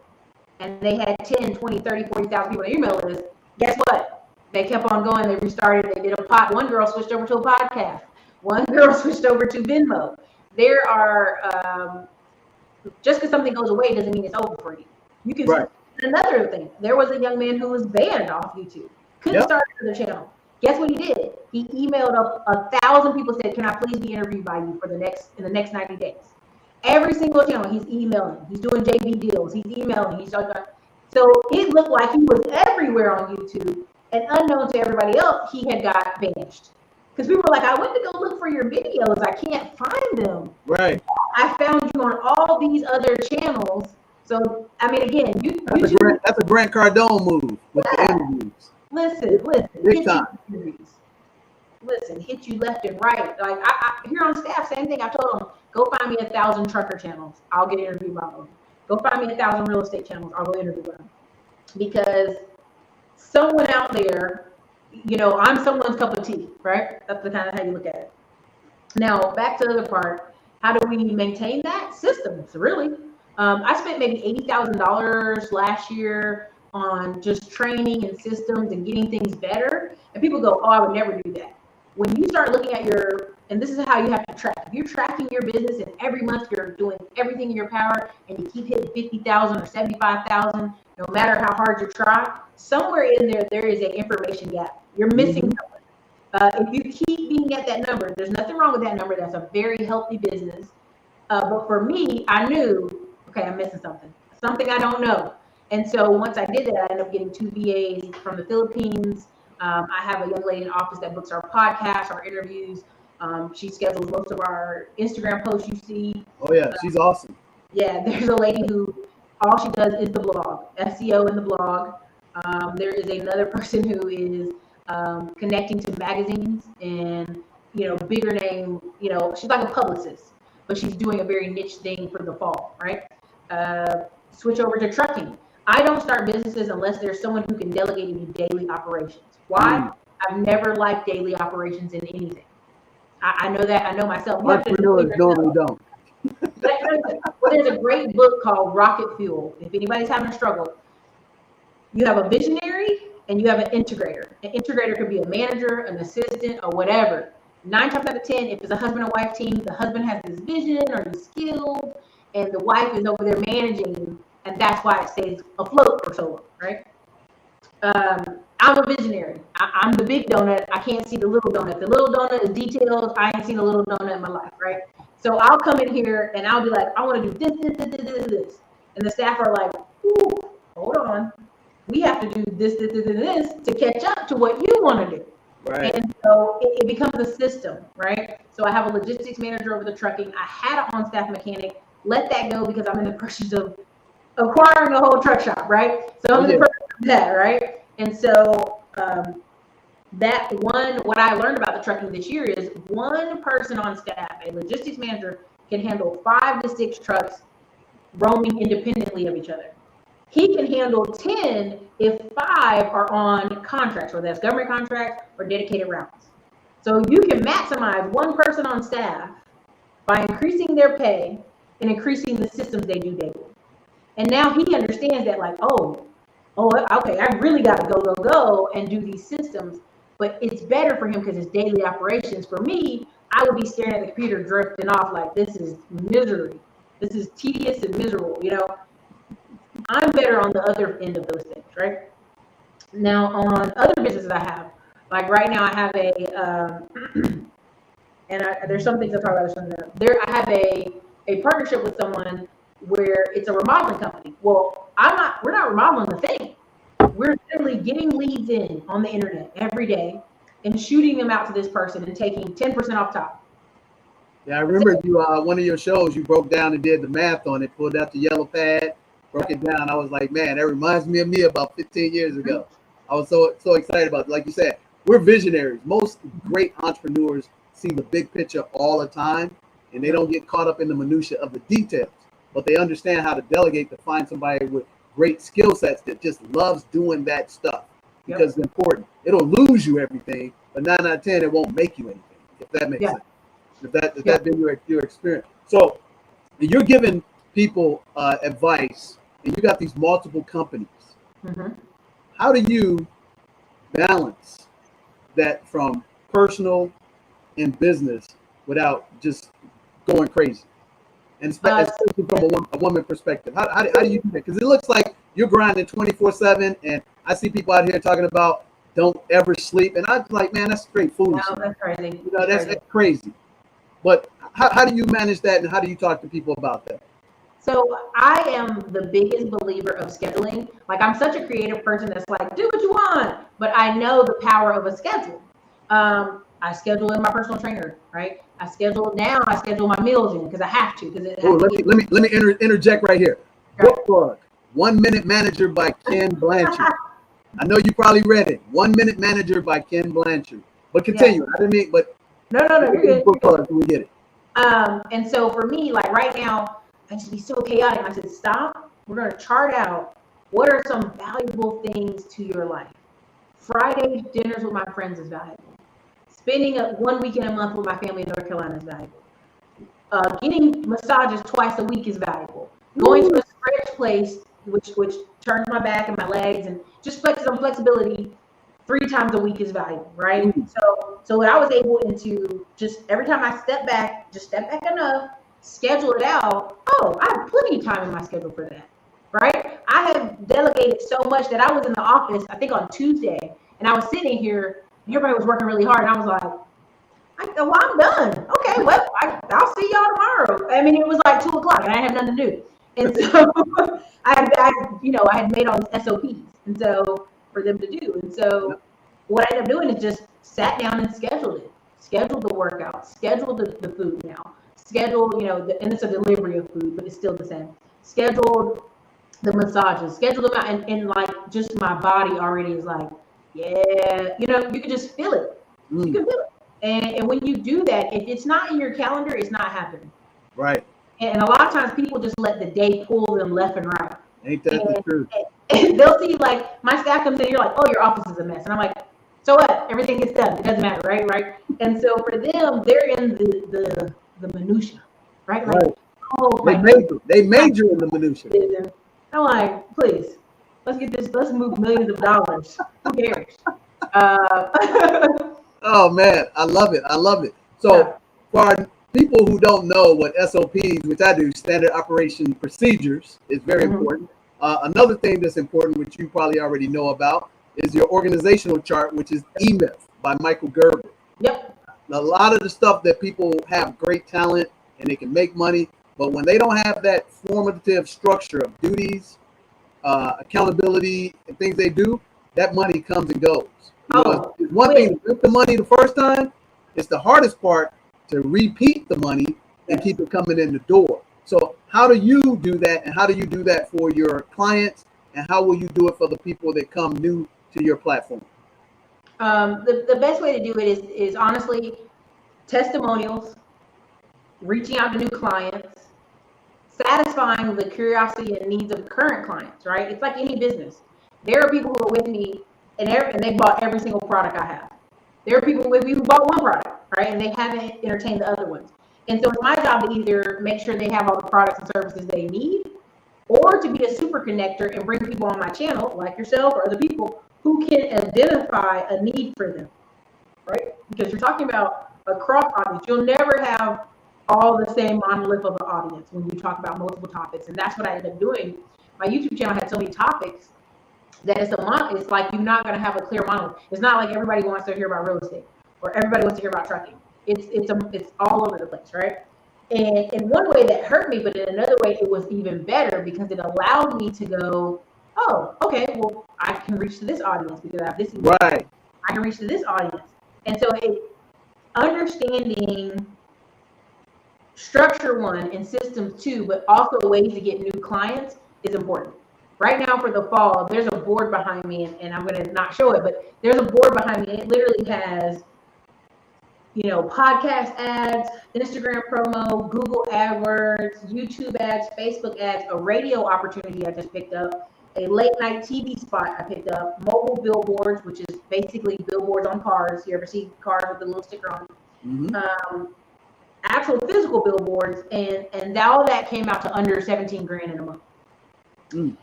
and they had 10, 20, 30, 40,000 people on their email list. Guess what? They kept on going. They restarted. They did a pod. One girl switched over to a podcast. One girl switched over to Venmo. There are, just because something goes away doesn't mean it's over for you. You can. Right. Another thing, there was a young man who was banned off YouTube. Couldn't start another channel. Guess what he did? He emailed up 1,000 people, said, "Can I please be interviewed by you in the next 90 days?" Every single channel, he's emailing. He's doing JV deals. He's emailing. So it looked like he was everywhere on YouTube, and unknown to everybody else, he had got banished. Because people were like, "I went to go look for your videos. I can't find them." Right. I found you on all these other channels. So I mean, again, that's a Grant Cardone move with the interviews. Listen, big time. Listen, hit you left and right. Like I here on staff, same thing. I told them, go find me 1,000 trucker channels. I'll get interviewed by them. Go find me 1,000 real estate channels. I'll go interview them. Because someone out there, I'm someone's cup of tea, right? That's the kind of how you look at it. Now, back to the other part. How do we maintain that? Systems, really. I spent maybe $80,000 last year on just training and systems and getting things better. And people go, "Oh, I would never do that." When you start looking at and this is how you have to track. If you're tracking your business and every month you're doing everything in your power and you keep hitting 50,000 or 75,000, no matter how hard you try, somewhere in there is an information gap. You're missing something. If you keep being at that number, there's nothing wrong with that number. That's a very healthy business. But for me, I knew, okay, I'm missing something I don't know. And so once I did that, I ended up getting 2 VAs from the Philippines. I have a young lady in the office that books our podcasts, our interviews. She schedules most of our Instagram posts you see. Oh yeah, she's awesome. Yeah, there's a lady who all she does is the blog, SEO in the blog. There is another person who is connecting to magazines and, bigger name, she's like a publicist, but she's doing a very niche thing for the fall, right? Switch over to trucking. I don't start businesses unless there's someone who can delegate me daily operations. Why? I've never liked daily operations in anything. I know that. I know myself. Entrepreneurs normally don't. Well, there's a great book called Rocket Fuel. If anybody's having a struggle, you have a visionary and you have an integrator. An integrator could be a manager, an assistant, or whatever. 9 times out of 10, if it's a husband and wife team, the husband has this vision or the skills, and the wife is over there managing, and that's why it stays afloat for so long, right? I'm a visionary. I'm the big donut. I can't see the little donut. The little donut is details. I ain't seen a little donut in my life, right? So I'll come in here and I'll be like, I want to do this. And the staff are like, ooh, hold on. We have to do this to catch up to what you want to do. Right. And so it becomes a system, right? So I have a logistics manager over the trucking. I had an on-staff mechanic let that go because I'm in the process of acquiring a whole truck shop, right? So I'm in the process of that, right? And so what I learned about the trucking this year is one person on staff, a logistics manager, can handle 5 to 6 trucks roaming independently of each other. He can handle 10 if 5 are on contracts, whether that's government contracts or dedicated routes. So you can maximize one person on staff by increasing their pay and increasing the systems they do daily. And now he understands that, like, oh, okay, I really got to go and do these systems. But it's better for him because it's daily operations. For me, I would be staring at the computer drifting off like, this is misery. This is tedious and miserable, you know. I'm better on the other end of those things, right? Now, on other businesses I have, like right now I have there's some things I'll talk about there. I have a partnership with someone where it's a remodeling company. Well, we're not remodeling the thing. We're literally getting leads in on the internet every day and shooting them out to this person and taking 10% off top. Yeah, I remember you one of your shows, you broke down and did the math on it, pulled out the yellow pad, broke it down. I was like, man, that reminds me of me about 15 years ago. I was so excited about it. Like you said, we're visionaries. Most great entrepreneurs see the big picture all the time, and they don't get caught up in the minutia of the details, but they understand how to delegate to find somebody with great skill sets that just loves doing that stuff because it's important. It'll lose you everything, but 9 out of 10, it won't make you anything, if that makes sense. If that's been your experience. So you're giving people advice, and you got these multiple companies. Mm-hmm. How do you balance that from personal and business without just going crazy? And especially from a woman perspective, how do you do that? Because it looks like you're grinding 24/7, and I see people out here talking about don't ever sleep, and I'm like, man, that's straight foolishness. No, that's crazy. You know, that's crazy. But how do you manage that, and how do you talk to people about that? So I am the biggest believer of scheduling. Like, I'm such a creative person that's like, do what you want, but I know the power of a schedule. I schedule in my personal trainer, right? I schedule my meals in because I have to. Let me interject right here. Book plug, 1 Minute Manager by Ken Blanchard. I know you probably read it. 1 Minute Manager by Ken Blanchard. But continue. I didn't mean, but no, you're good. Book plug, we get it. And so for me, like right now, I just be so chaotic. I said, stop. We're going to chart out what are some valuable things to your life. Friday dinners with my friends is valuable. Spending 1 weekend a month with my family in North Carolina is valuable. Getting massages twice a week is valuable. Going to a stretch place, which turns my back and my legs and just some flexibility 3 times a week is valuable, right? So what I was able to just every time I step back enough, schedule it out. Oh, I have plenty of time in my schedule for that, right? I have delegated so much that I was in the office, I think on Tuesday, and I was sitting here, and everybody was working really hard, and I was like, well, I'm done. Okay, well, I'll see y'all tomorrow. I mean, it was like 2:00, and I had nothing to do. And so I had made all these SOPs, and so for them to do. And so what I ended up doing is just sat down and scheduled it. Scheduled the workout, scheduled the food now. Scheduled, and it's a delivery of food, but it's still the same. Scheduled the massages, scheduled them out, and like just my body already is like, yeah, you can just feel it. You can feel it. And when you do that, if it's not in your calendar, it's not happening. Right. And a lot of times people just let the day pull them left and right. Ain't that the truth? And they'll see, like, my staff comes in, you're like, oh, your office is a mess. And I'm like, so what? Everything gets done. It doesn't matter, right? And so for them, they're in the minutia, right? Like, right. Oh, they major in the minutia. I'm like, please, let's move millions of dollars. Who cares? Oh man, I love it. So for our people who don't know what SOPs, which I do, standard operation procedures, is very important. Another thing that's important, which you probably already know about, is your organizational chart, which is E-Myth by Michael Gerber. Yep. A lot of the stuff that people have great talent and they can make money, but when they don't have that formative structure of duties, accountability, and things they do, that money comes and goes. It's one thing to make the money the first time. It's the hardest part to repeat the money and keep it coming in the door. So how do you do that? And how do you do that for your clients? And how will you do it for the people that come new to your platform? The best way to do it is honestly testimonials, reaching out to new clients, satisfying the curiosity and needs of current clients, right? It's like any business. There are people who are with me and they bought every single product I have. There are people with me who bought one product, right? And they haven't entertained the other ones. And so it's my job to either make sure they have all the products and services they need, or to be a super connector and bring people on my channel, like yourself or other people, who can identify a need for them, right? Because you're talking about a cross audience. You'll never have all the same monolith of an audience when you talk about multiple topics. And that's what I ended up doing. My YouTube channel had so many topics that it's like you're not going to have a clear monolith. It's not like everybody wants to hear about real estate or everybody wants to hear about trucking. It's all over the place, right? And in one way that hurt me, but in another way it was even better because it allowed me to go, oh, okay, well, I can reach to this audience because I have this. Right. I can reach to this audience. And so understanding structure one and systems two, but also ways to get new clients is important. Right now for the fall, there's a board behind me, and I'm going to not show it, but there's a board behind me. It literally has, podcast ads, Instagram promo, Google AdWords, YouTube ads, Facebook ads, a radio opportunity I just picked up, a late night TV spot I picked up, mobile billboards, which is basically billboards on cars. You ever see cars with a little sticker on? Mm-hmm. Actual physical billboards, and all that came out to under 17 grand in a month. Mm.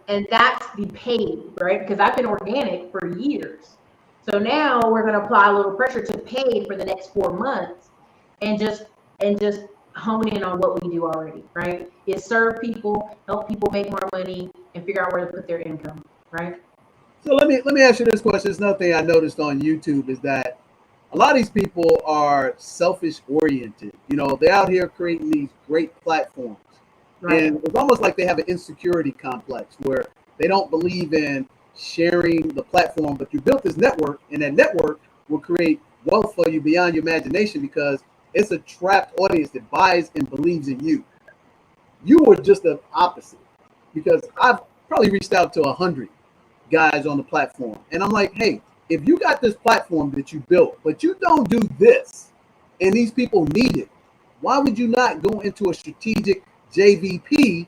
And that's the paid, right? Because I've been organic for years. So now we're going to apply a little pressure to paid for the next 4 months and just hone in on what we do already, right? Is serve people, help people make more money, and figure out where to put their income, right? So let me ask you this question. It's another thing I noticed on YouTube is that a lot of these people are selfish oriented. They're out here creating these great platforms. Right. And it's almost like they have an insecurity complex where they don't believe in sharing the platform, but you built this network, and that network will create wealth for you beyond your imagination because it's a trapped audience that buys and believes in you. You were just the opposite because I've probably reached out to 100 guys on the platform, and I'm like, hey, if you got this platform that you built, but you don't do this, and these people need it, why would you not go into a strategic JVP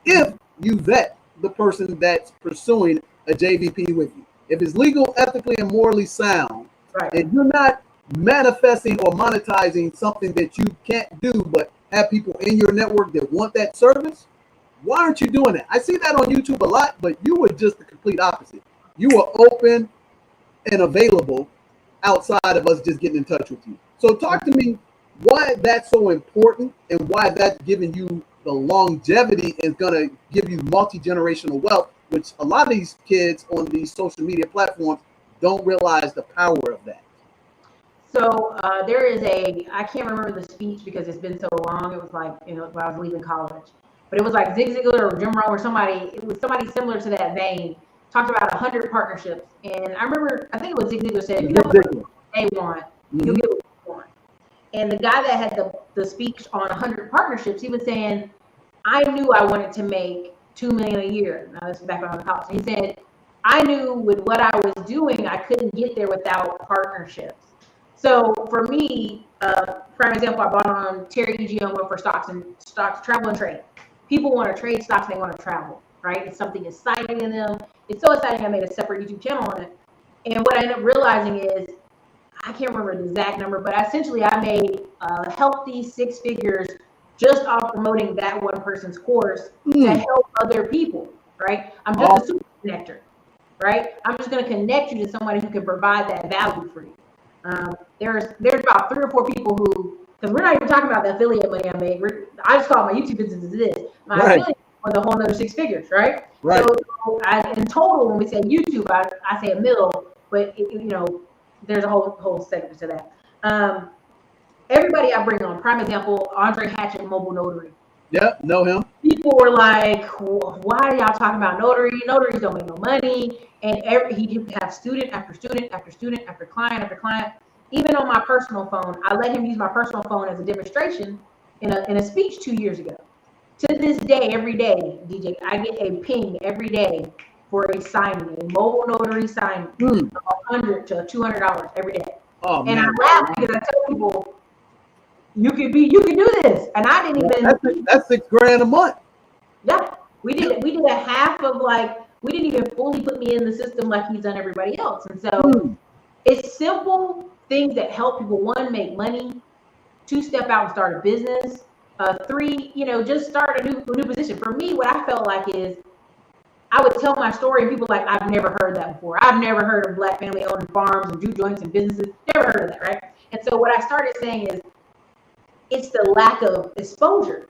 if you vet the person that's pursuing a JVP with you? If it's legal, ethically, and morally sound, right, and you're not manifesting or monetizing something that you can't do, but have people in your network that want that service, why aren't you doing that? I see that on YouTube a lot, but you were just the complete opposite. You were open and available outside of us just getting in touch with you. So talk to me why that's so important and why that's giving you the longevity and going to give you multi-generational wealth, which a lot of these kids on these social media platforms don't realize the power of that. So there is I can't remember the speech because it's been so long. It was like, when I was leaving college, but it was like Zig Ziglar or Jim Rohn or somebody similar to that vein, talked about 100 partnerships. And I remember, I think it was Zig Ziglar said, if you know what they want, you'll get what you want. And the guy that had the speech on 100 partnerships, he was saying, I knew I wanted to make $2 million a year. Now this is back when I was in college. He said, I knew with what I was doing, I couldn't get there without partnerships. So for me, prime example, I bought on Terry E.G. Unwell for stocks, travel and trade. People want to trade stocks, they want to travel, right? It's something exciting in them. It's so exciting I made a separate YouTube channel on it. And what I ended up realizing is, I can't remember the exact number, but essentially I made a healthy 6 figures just off promoting that one person's course to help other people, right? I'm just a super connector, right? I'm just going to connect you to somebody who can provide that value for you. There's about 3 or 4 people who, because we're not even talking about the affiliate money I made. I just call my YouTube business as this. My affiliate was a whole nother 6 figures, right? Right. So in total, when we say YouTube, I say $1 million, but there's a whole segment to that. Everybody I bring on, prime example, Andre Hatchett, Mobile Notary. Yeah, know him. People were like, why are y'all talking about notary? Notaries don't make no money. And he have student after student after student after client after client. Even on my personal phone, I let him use my personal phone as a demonstration in a speech 2 years ago. To this day, every day, DJ, I get a ping every day for a signing, a mobile notary signing, $100 to $200 every day. Oh, and man. I laugh because I tell people, you can do this, and I didn't even. That's $6,000 a month. Yeah, we did a half of we didn't even fully put me in the system like he's done everybody else, and so it's simple things that help people. One, make money. Two, step out and start a business. Three, just start a new position. For me, what I felt like is I would tell my story and people like, I've never heard that before. I've never heard of Black family owning farms and juke joints and businesses. Never heard of that, right? And so what I started saying is it's the lack of exposure.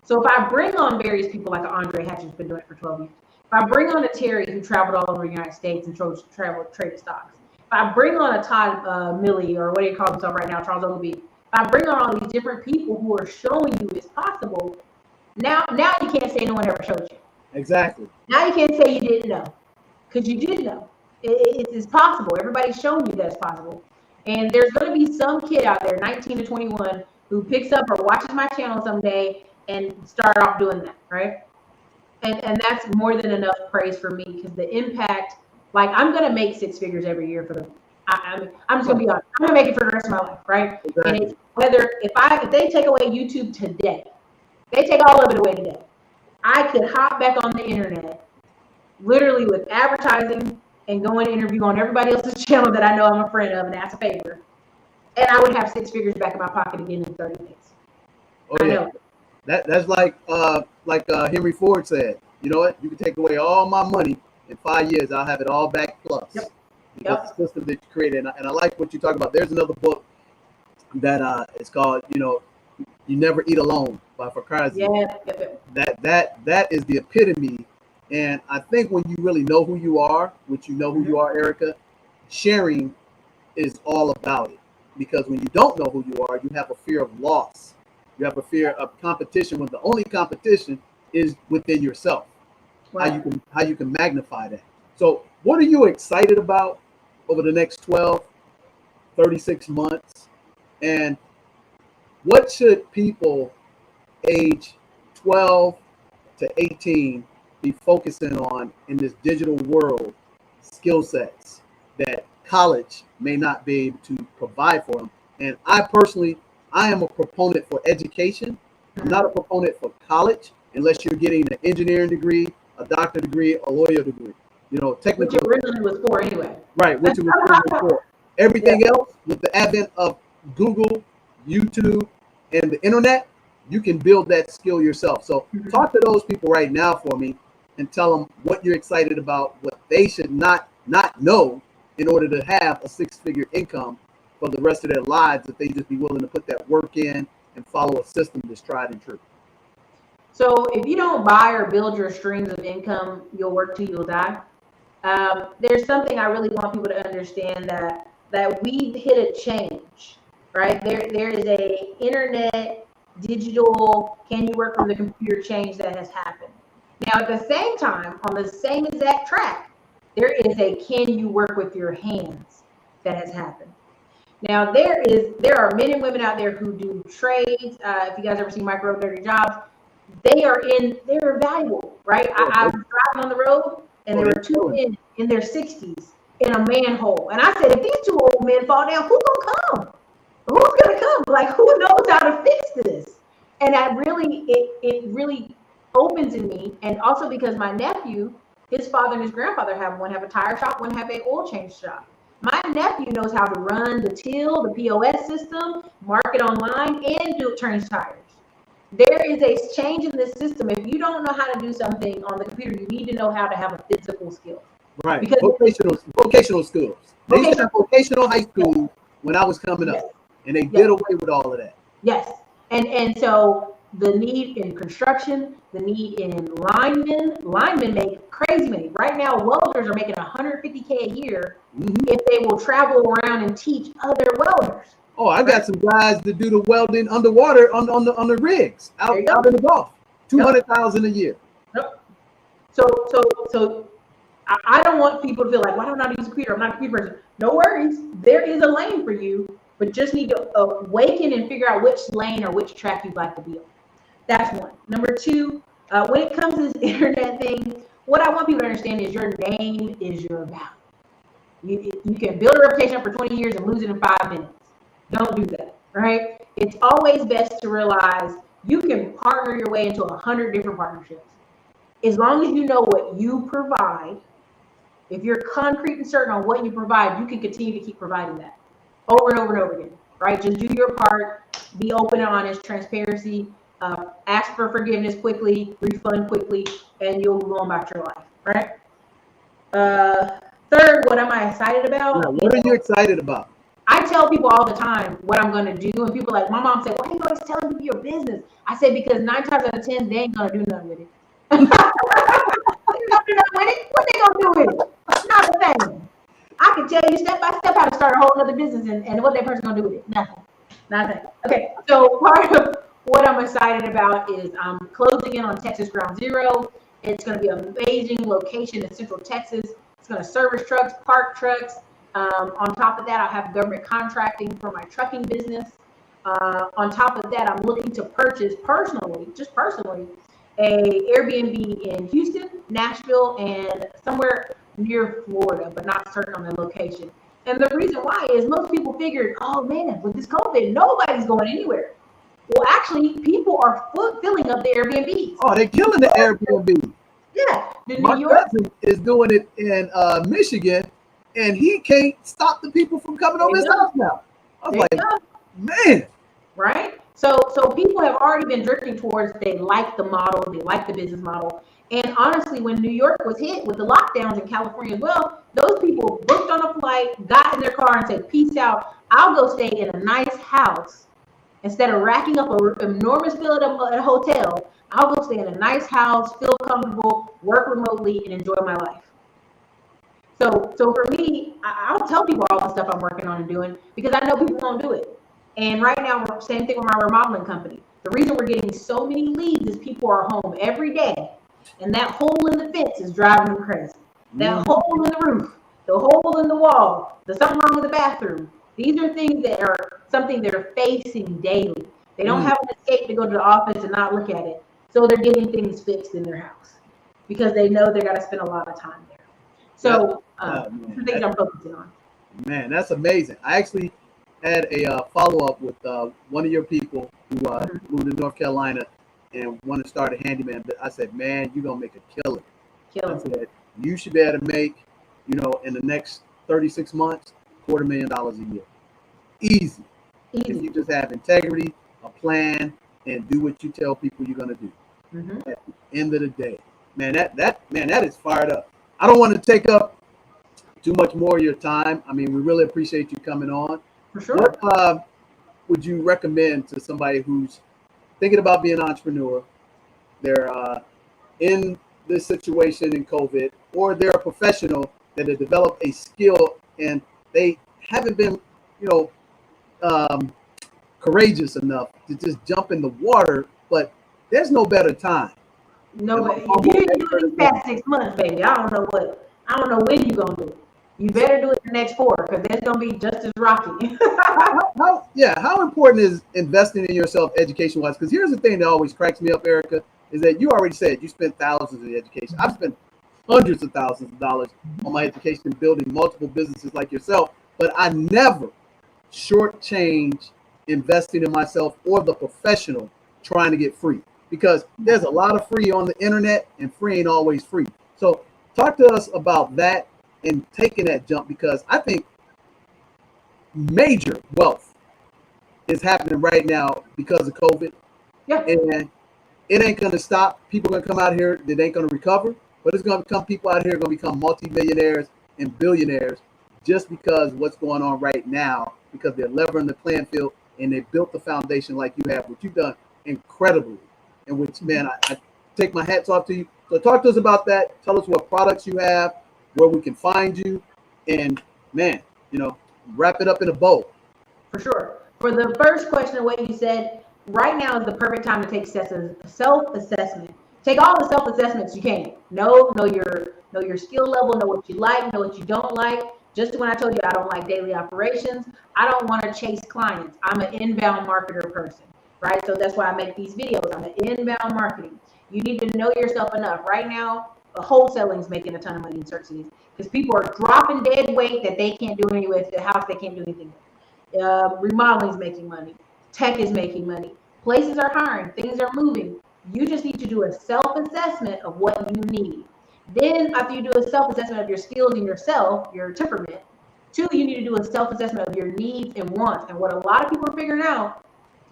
So if I bring on various people like Andre Hatch, who's been doing it for 12 years, if I bring on a Terry who traveled all over the United States and traded stocks, if I bring on a Todd Milley, or what do you call himself right now, Charles Ogilvie, I bring on all these different people who are showing you it's possible. Now you can't say no one ever showed you. Exactly. Now you can't say you didn't know, because you did know. It's possible. Everybody's shown you that it's possible. And there's going to be some kid out there, 19 to 21, who picks up or watches my channel someday and start off doing that, right? And that's more than enough praise for me, because the impact, I'm going to make 6 figures every year for them. I'm just gonna be honest. I'm gonna make it for the rest of my life, right? Exactly. And it's if they take away YouTube today, they take all of it away today, I could hop back on the internet, literally with advertising, and go and interview on everybody else's channel that I know I'm a friend of and ask a favor, and I would have 6 figures back in my pocket again in 30 days. Oh yeah, that's like Henry Ford said. You know what? You can take away all my money in 5 years. I'll have it all back plus. Yep. That's the system that you created, and I like what you talk about. There's another book that it's called, You Never Eat Alone by Farkazi. Yeah. That is the epitome. And I think when you really know who you are, which you know who you are, Ericka, sharing is all about it. Because when you don't know who you are, you have a fear of loss. You have a fear of competition, when the only competition is within yourself. Right. How you can magnify that. So what are you excited about over the next 12, 36 months? And what should people age 12 to 18 be focusing on in this digital world, skill sets that college may not be able to provide for them? And I am a proponent for education. I'm not a proponent for college unless you're getting an engineering degree, a doctorate degree, a lawyer degree. Technical. Which originally was for anyway. Right, which it was originally for. Everything else, with the advent of Google, YouTube, and the internet, you can build that skill yourself. So talk to those people right now for me and tell them what you're excited about, what they should not know in order to have a 6-figure income for the rest of their lives, if they just be willing to put that work in and follow a system that's tried and true. So if you don't buy or build your streams of income, you'll work till you'll die. There's something I really want people to understand, that we've hit a change, right? There is a internet, digital, can you work from the computer change that has happened. Now, at the same time, on the same exact track, there is a can you work with your hands that has happened. Now, there are men and women out there who do trades. If you guys ever see Micro Dirty Jobs, they're valuable, right? I was driving on the road, and there were 2 men in their 60s in a manhole. And I said, if these 2 old men fall down, who's gonna come? Who's gonna come? Who knows how to fix this? And it really opens in me. And also because my nephew, his father and his grandfather have a tire shop, one have an oil change shop. My nephew knows how to run the till, the POS system, market online, and change tires. There is a change in this system. If you don't know how to do something on the computer, you need to know how to have a physical skill. Right. Because vocational skills. They used to have vocational high school when I was coming up, and they did away with all of that. Yes. And so the need in construction, the need in linemen make crazy money. Right now, welders are making $150K a year if they will travel around and teach other welders. Oh, I got some guys that do the welding underwater on the rigs out in the Gulf. $200,000 a year. Yep. So I don't want people to feel like, why don't I use a computer? I'm not a computer person. No worries. There is a lane for you, but just need to awaken and figure out which lane or which track you'd like to be on. That's one. Number two, when it comes to this internet thing, what I want people to understand is your name is your value. You can build a reputation up for 20 years and lose it in 5 minutes. Don't do that, right? It's always best to realize you can partner your way into 100 different partnerships. As long as you know what you provide, if you're concrete and certain on what you provide, you can continue to keep providing that over and over and over again, right? Just do your part, be open and honest, transparency, ask for forgiveness quickly, refund quickly, and you'll go on about your life, right? Third, what am I excited about? Yeah, what are you excited about? I tell people all the time what I'm going to do, and people are like, my mom said, why are you always telling people your business? I said, because 9 times out of 10, they ain't going to do nothing with it. They ain't gonna do nothing with it. What they going to do with it? Not a thing. I can tell you step by step how to start a whole other business and what that person going to do with it. Nothing. Nothing. Okay, so part of what I'm excited about is I'm closing in on Texas Ground Zero. It's going to be an amazing location in Central Texas. It's going to service trucks, park trucks. On top of that, I have government contracting for my trucking business. On top of that, I'm looking to purchase personally, a Airbnb in Houston, Nashville, and somewhere near Florida, but not certain on the location. And the reason why is most people figured, oh man, with this COVID, nobody's going anywhere. Well, actually, people are filling up the Airbnbs. Oh, they're killing the Airbnb. Yeah. My cousin is doing it in Michigan, and he can't stop the people from coming over his house now. I was like, man. Right? So people have already been drifting towards, they like the model, they like the business model. And honestly, when New York was hit with the lockdowns in California as well, those people booked on a flight, got in their car and said, peace out. I'll go stay in a nice house instead of racking up an enormous bill at a hotel. I'll go stay in a nice house, feel comfortable, work remotely, and enjoy my life. So for me, I'll tell people all the stuff I'm working on and doing because I know people won't do it. And right now, same thing with my remodeling company. The reason we're getting so many leads is people are home every day, and that hole in the fence is driving them crazy. That hole in the roof, the hole in the wall, the something wrong with the bathroom. These are things that are something they're facing daily. They don't have an escape to go to the office and not look at it. So they're getting things fixed in their house because they know they're going to spend a lot of time there. So the things I'm focusing on. Man, that's amazing. I actually had a follow-up with one of your people who moved to North Carolina and wanted to start a handyman. But I said, man, you're going to make a killer. I said, you should be able to make, in the next 36 months, $250,000 a year. Easy. If you just have integrity, a plan, and do what you tell people you're going to do. At the end of the day, man, that is fired up. I don't want to take up too much more of your time. I mean, we really appreciate you coming on. For sure. What would you recommend to somebody who's thinking about being an entrepreneur? They're in this situation in COVID, or they're a professional that have developed a skill and they haven't been, courageous enough to just jump in the water, but there's no better time. No, if you didn't do it these past 6 months, baby, I don't know when you're gonna do it. You better do it the next 4 because that's gonna be just as rocky. How important is investing in yourself education wise? Because here's the thing that always cracks me up, Ericka, is that you already said you spent thousands in education. I've spent hundreds of thousands of dollars on my education, building multiple businesses like yourself, but I never shortchange investing in myself or the professional trying to get free, because there's a lot of free on the internet and free ain't always free. So talk to us about that and taking that jump, because I think major wealth is happening right now because of COVID. Yeah. And it ain't going to stop. People are going to come out here that ain't going to recover, but it's going to become people out here going to become multimillionaires and billionaires just because what's going on right now, because they're leveling the playing field and they built the foundation like you have, which you've done incredibly. And which, man, I take my hats off to you. So talk to us about that. Tell us what products you have, where we can find you, and man, wrap it up in a bow. For sure. For the first question of what you said, right now is the perfect time to take self-assessment. Take all the self-assessments you can. Know your skill level, know what you like, know what you don't like. Just when I told you I don't like daily operations, I don't want to chase clients. I'm an inbound marketer person, right? So that's why I make these videos. I'm an inbound marketing. You need to know yourself enough. Right now, wholesaling is making a ton of money in certain cities because people are dropping dead weight that they can't do anything with. The house they can't do anything with. Remodeling is making money. Tech is making money. Places are hiring. Things are moving. You just need to do a self-assessment of what you need. Then after you do a self-assessment of your skills and yourself, your temperament, 2, you need to do a self-assessment of your needs and wants. And what a lot of people are figuring out,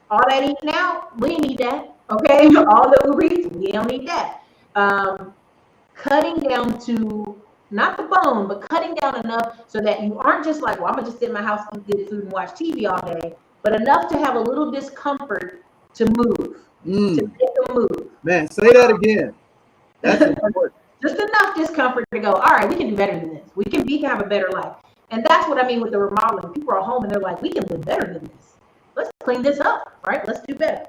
all that eating out, we need that. Okay, all the Uber Eats, we don't need that. Cutting down to not the bone, but cutting down enough so that you aren't just like, well, I'm gonna just sit in my house, eat good food, and watch TV all day, but enough to have a little discomfort to move, to make a move. Man, say that again. That's important. Just enough discomfort to go, all right, we can do better than this. We can have a better life. And that's what I mean with the remodeling. People are home and they're like, we can live better than this. Let's clean this up, right? Let's do better.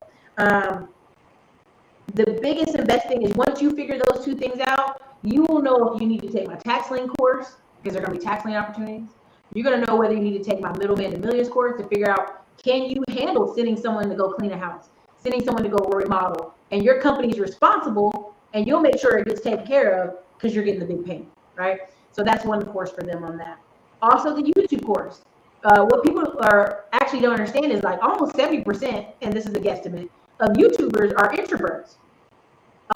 The biggest and best thing is once you figure those 2 things out, you will know if you need to take my tax lien course, because there are going to be tax lien opportunities. You're going to know whether you need to take my middleman to millions course to figure out, can you handle sending someone to go clean a house, sending someone to go remodel, and your company's responsible, and you'll make sure it gets taken care of because you're getting the big payment, right? So that's one course for them on that. Also the YouTube course. What people are actually don't understand is like almost 70%, and this is a guesstimate, of YouTubers are introverts.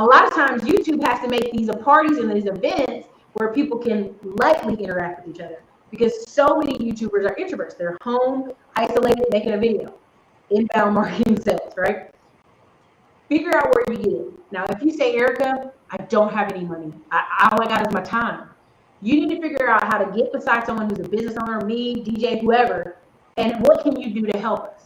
A lot of times YouTube has to make these parties and these events where people can lightly interact with each other because so many YouTubers are introverts. They're home, isolated, making a video. Inbound marketing sales, right? Figure out where you get it. Now, if you say, Ericka, I don't have any money. All I got is my time. You need to figure out how to get beside someone who's a business owner, me, DJ, whoever, and what can you do to help us?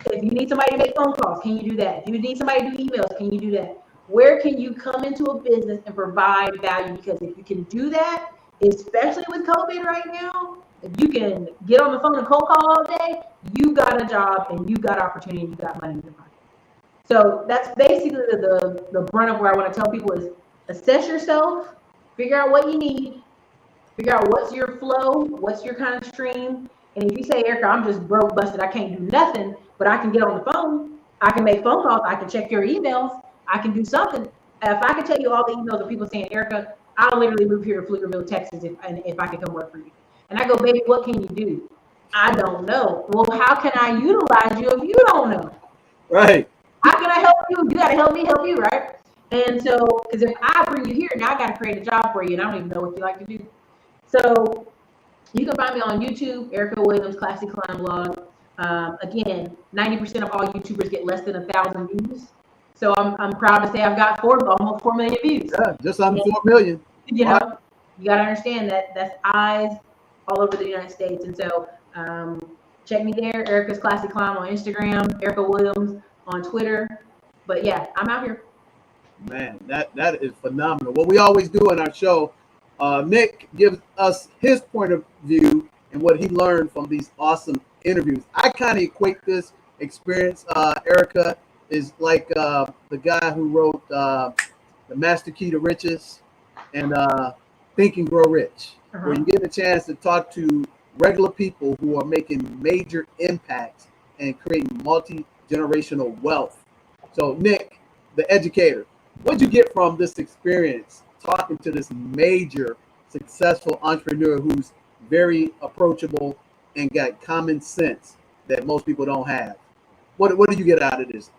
If you need somebody to make phone calls, can you do that? If you need somebody to do emails, can you do that? Where can you come into a business and provide value? Because if you can do that, especially with COVID right now, if you can get on the phone and cold call all day, you got a job and you got opportunity and you got money in your pocket. So that's basically the brunt of where I want to tell people is assess yourself, figure out what you need, figure out what's your flow, what's your kind of stream. And if you say, Ericka, I'm just broke, busted, I can't do nothing, but I can get on the phone, I can make phone calls, I can check your emails, I can do something. If I can tell you all the emails of people saying, Ericka, I'll literally move here to Pflugerville, Texas, if I can come work for you. And I go, baby, what can you do? I don't know. Well, how can I utilize you if you don't know? Right. How can I help you? You got to help me help you, right? And so, because if I bring you here, now I got to create a job for you, and I don't even know what you like to do. So you can find me on YouTube, Ericka Williams, Classic Climb Blog. Again, 90% of all YouTubers get less than 1,000 views. So I'm proud to say I've got almost 4 million views. Yeah, just under 4 million. You know, you got to understand that that's eyes all over the United States. And so check me there, Ericka's Classic Climb on Instagram, Ericka Williams on Twitter. But yeah, I'm out here. Man, that is phenomenal. What we always do in our show, Nick gives us his point of view and what he learned from these awesome interviews. I kind of equate this experience, Ericka, is like the guy who wrote The Master Key to Riches and Think and Grow Rich, where you get a chance to talk to regular people who are making major impacts and creating multi-generational wealth. So Nick, the educator, what'd you get from this experience talking to this major successful entrepreneur who's very approachable and got common sense that most people don't have? What did you get out of this?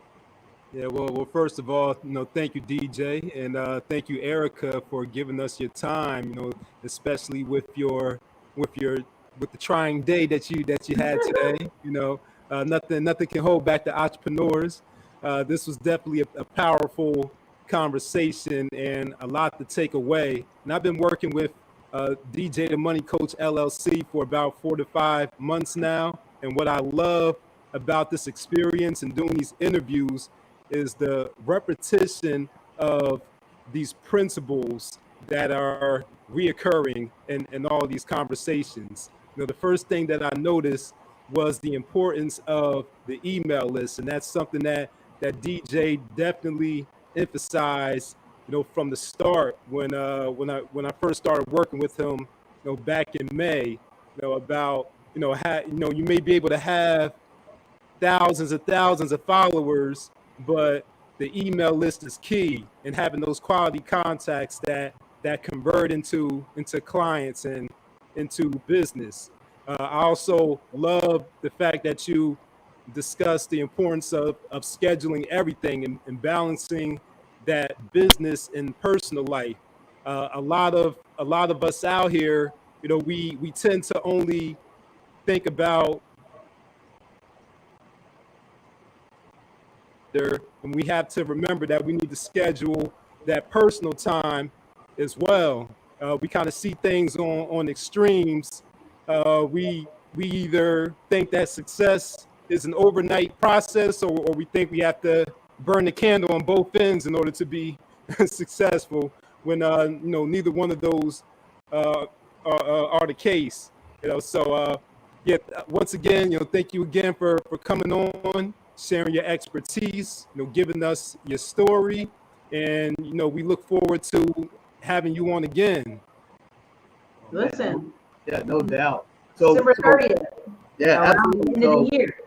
Yeah, well, first of all, thank you, DJ, and thank you, Ericka, for giving us your time. Especially with the trying day that you had today. Nothing can hold back the entrepreneurs. This was definitely a powerful conversation and a lot to take away. And I've been working with DJ the Money Coach LLC for about 4 to 5 months now. And what I love about this experience and doing these interviews is the repetition of these principles that are reoccurring in all these conversations. The first thing that I noticed was the importance of the email list, and that's something that DJ definitely emphasized, from the start when I first started working with him, back in May. about, you may be able to have thousands of followers, but the email list is key, and having those quality contacts that convert into clients and into business. I also love the fact that you discuss the importance of scheduling everything and balancing that business and personal life. A lot of us out here, we tend to only think about there, and we have to remember that we need to schedule that personal time as well. We kind of see things on extremes. We either think that success is an overnight process, or we think we have to burn the candle on both ends in order to be successful, when neither one of those are the case. So yeah, once again, thank you again for coming on, sharing your expertise, giving us your story, and we look forward to having you on again. Listen. Yeah, no doubt. So December 30th. Yeah, absolutely. End of the year.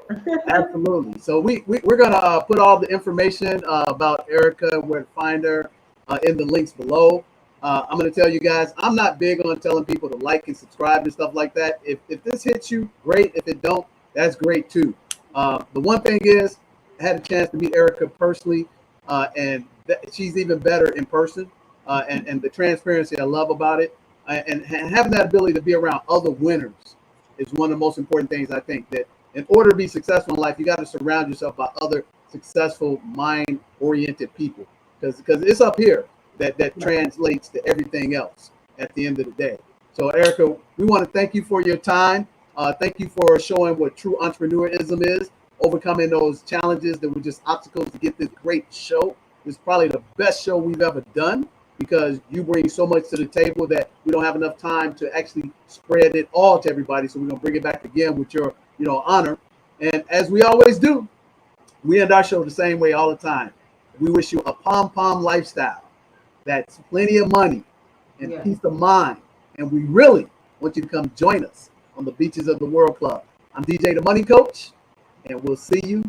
Absolutely. So we're gonna put all the information about Ericka, where to find her, in the links below. I'm gonna tell you guys, I'm not big on telling people to like and subscribe and stuff like that. If this hits you, great. If it don't, that's great too. The one thing is, I had a chance to meet Ericka personally, and she's even better in person. And the transparency I love about it, and having that ability to be around other winners is one of the most important things. I think that in order to be successful in life, you got to surround yourself by other successful, mind-oriented people, because it's up here that translates to everything else at the end of the day. So Ericka, we want to thank you for your time. Thank you for showing what true entrepreneurism is, overcoming those challenges that were just obstacles to get this great show. It's probably the best show we've ever done, because you bring so much to the table that we don't have enough time to actually spread it all to everybody. So we're going to bring it back again with your honor. And as we always do, we end our show the same way all the time. We wish you a pom-pom lifestyle. That's plenty of money and peace of mind. And we really want you to come join us on the Beaches of the World Club. I'm DJ the Money Coach, and we'll see you